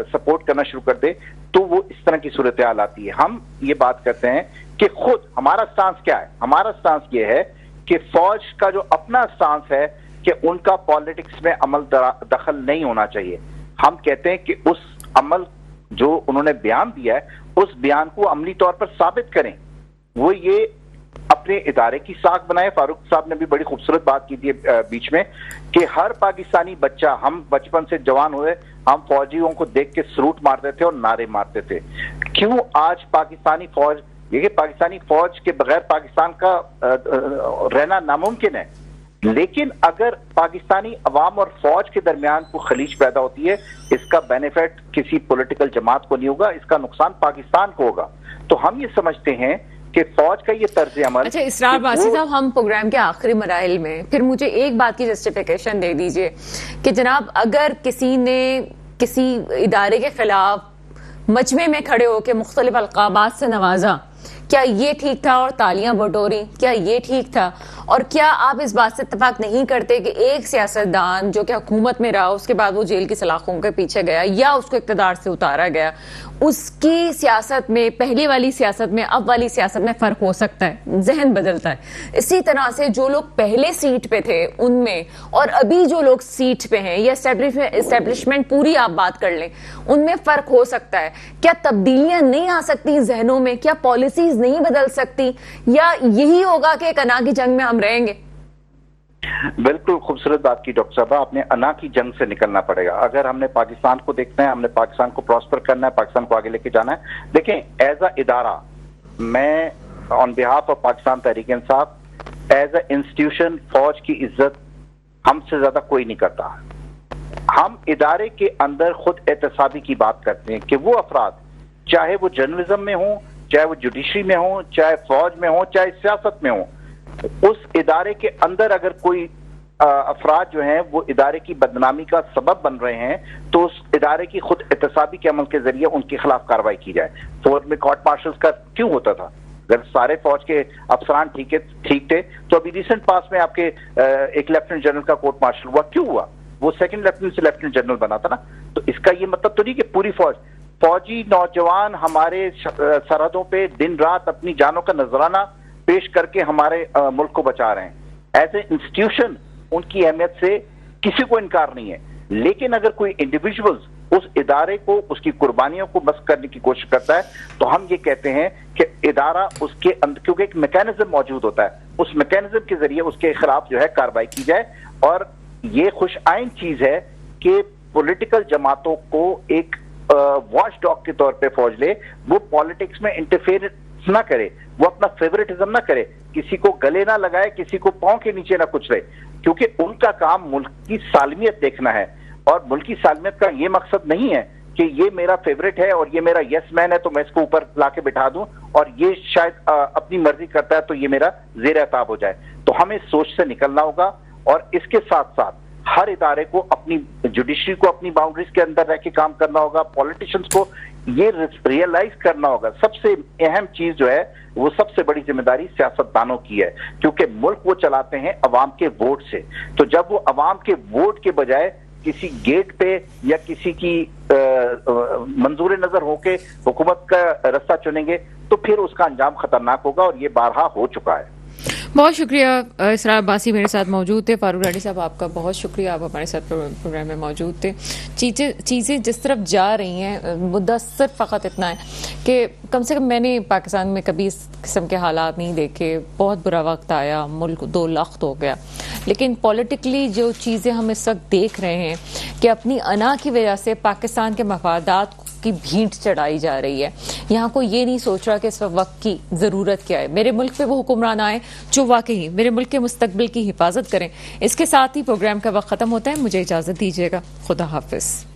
सपोर्ट करना शुरू कर दे, तो वो इस तरह की सूरत हाल आती है। हम ये बात करते हैं कि खुद हमारा स्टांस क्या है। हमारा स्टांस ये है कि फौज का जो अपना स्टांस है कि उनका पॉलिटिक्स में अमल दखल नहीं होना चाहिए। हम कहते हैं कि उस अमल जो उन्होंने बयान दिया है उस बयान को अमली तौर पर साबित करें, वो ये अपने इदारे की साख बनाए। फारूक साहब ने भी बड़ी खूबसूरत बात की थी बीच में कि हर पाकिस्तानी बच्चा, हम बचपन से जवान हुए, हम फौजियों को देख के सलूट मारते थे और नारे मारते थे। क्यों आज पाकिस्तानी फौज, देखिए पाकिस्तानी फौज के बगैर पाकिस्तान का रहना नामुमकिन है, लेकिन अगर पाकिस्तानी अवाम और फौज के दरमियान कोई खलीज पैदा होती है, इसका बेनिफिट किसी पॉलिटिकल जमात को नहीं होगा, इसका नुकसान पाकिस्तान को होगा। तो हम ये समझते हैं कि फौज का ये तर्ज अमल। अच्छा इसरार बासी साहब, हम प्रोग्राम के आखिरी मराइल में, फिर मुझे एक बात की जस्टिफिकेशन दे दीजिए कि जनाब अगर किसी ने किसी इदारे के खिलाफ मजमे में खड़े होकर मुख्तलिफ अलकाबात से नवाजा, क्या ये ठीक था? और तालियां बटोरी, क्या ये ठीक था? और क्या आप इस बात से इत्तेफाक नहीं करते कि एक सियासतदान जो कि हुकूमत में रहा, उसके बाद वो जेल की सलाखों के पीछे गया या उसको इक़्तिदार से उतारा गया, उसकी सियासत में, पहले वाली सियासत में अब वाली सियासत में फ़र्क हो सकता है, जहन बदलता है। इसी तरह से जो लोग पहले सीट पे थे उनमें और अभी जो लोग सीट पे हैं, या एस्टेब्लिशमेंट पूरी आप बात कर लें, उनमें फ़र्क हो सकता है। क्या तब्दीलियां नहीं आ सकती जहनों में? क्या पॉलिसीज नहीं बदल सकती? या यही होगा कि एक अना की जंग में हम रहेंगे? बिल्कुल खूबसूरत बात की डॉक्टर साहब, आपने अना की जंग से निकलना पड़ेगा। अगर हमने पाकिस्तान को देखना है, हमने पाकिस्तान को प्रॉस्पर करना है, पाकिस्तान को आगे लेके जाना है। देखें, एज अ इदारा, मैं on behalf of Pakistan Tehreek Insaf, as a institution, फौज की इज्जत हमसे ज्यादा कोई नहीं करता। हम इदारे के अंदर खुद एहतसाबी की बात करते हैं कि वो अफराद, चाहे वो जर्नलिज्म में हो, चाहे वो जुडिशरी में हो, चाहे फौज में हो, चाहे सियासत में हो, उस इदारे के अंदर अगर कोई अफराद जो हैं वो इदारे की बदनामी का सबब बन रहे हैं, तो उस इदारे की खुद एहतसाबी के अमल के जरिए उनके खिलाफ कार्रवाई की जाए। फौज में कोर्ट मार्शल्स का क्यों होता था? अगर सारे फौज के अफसरान ठीक थे तो अभी रिसेंट पास में आपके एक लेफ्टिनेंट जनरल का कोर्ट मार्शल हुआ, क्यों हुआ? वो सेकंड लेफ्टिनेंट से लेफ्टिनेंट जनरल बना था ना। तो इसका ये मतलब तो नहीं कि पूरी फौजी नौजवान हमारे सरहदों पे दिन रात अपनी जानों का नजराना पेश करके हमारे मुल्क को बचा रहे हैं। एज ए इंस्टीट्यूशन उनकी अहमियत से किसी को इनकार नहीं है, लेकिन अगर कोई इंडिविजुअल्स उस इदारे को, उसकी कुर्बानियों को मस्क करने की कोशिश करता है, तो हम ये कहते हैं कि इदारा उसके अंदर, क्योंकि एक मैकेनिज्म मौजूद होता है, उस मैकेनिज्म के जरिए उसके खिलाफ जो है कार्रवाई की जाए। और ये खुश आइन चीज है कि पॉलिटिकल जमातों को एक वॉच डॉग के तौर पे फौज ले, वो पॉलिटिक्स में इंटरफेरेंस ना करे, वो अपना फेवरेटिज्म ना करे, किसी को गले ना लगाए, किसी को पांव के नीचे ना कुचले, क्योंकि उनका काम मुल्क की सालमियत देखना है। और मुल्क की सालमियत का ये मकसद नहीं है कि ये मेरा फेवरेट है और ये मेरा यस मैन है तो मैं इसको ऊपर लाके बिठा दूं, और ये शायद अपनी मर्जी करता है तो ये मेरा ज़ेर-ए-ताब हो जाए। तो हमें सोच से निकलना होगा, और इसके साथ साथ हर इदारे को, अपनी जुडिशरी को अपनी बाउंड्रीज के अंदर रह के काम करना होगा। पॉलिटिशियंस को ये रियलाइज करना होगा, सबसे अहम चीज जो है वो सबसे बड़ी जिम्मेदारी सियासतदानों की है, क्योंकि मुल्क वो चलाते हैं अवाम के वोट से। तो जब वो अवाम के वोट के बजाय किसी गेट पे या किसी की मंजूर नजर होके हुकूमत का रास्ता चुनेंगे, तो फिर उसका अंजाम खतरनाक होगा, और ये बारहा हो चुका है। बहुत शुक्रिया इसरार बासी मेरे साथ मौजूद थे। फारूक राठी साहब, आपका बहुत शुक्रिया, आप हमारे साथ प्रोग्राम में मौजूद थे। चीज़ें जिस तरफ जा रही हैं, मुद्दा सिर्फ फ़कत इतना है कि कम से कम मैंने पाकिस्तान में कभी इस किस्म के हालात नहीं देखे। बहुत बुरा वक्त आया, मुल्क दो लख्त हो गया, लेकिन पॉलिटिकली जो चीज़ें हम इस वक्त देख रहे हैं कि अपनी अना की वजह से पाकिस्तान के मफादात की भींट चढ़ाई जा रही है। यहाँ कोई ये नहीं सोच रहा कि इस वक्त की ज़रूरत क्या है। मेरे मुल्क पे वो हुक्मरान आए जो वाकई मेरे मुल्क के मुस्तकबिल की हिफाजत करें। इसके साथ ही प्रोग्राम का वक्त ख़त्म होता है। मुझे इजाज़त दीजिएगा। खुदा हाफिज़।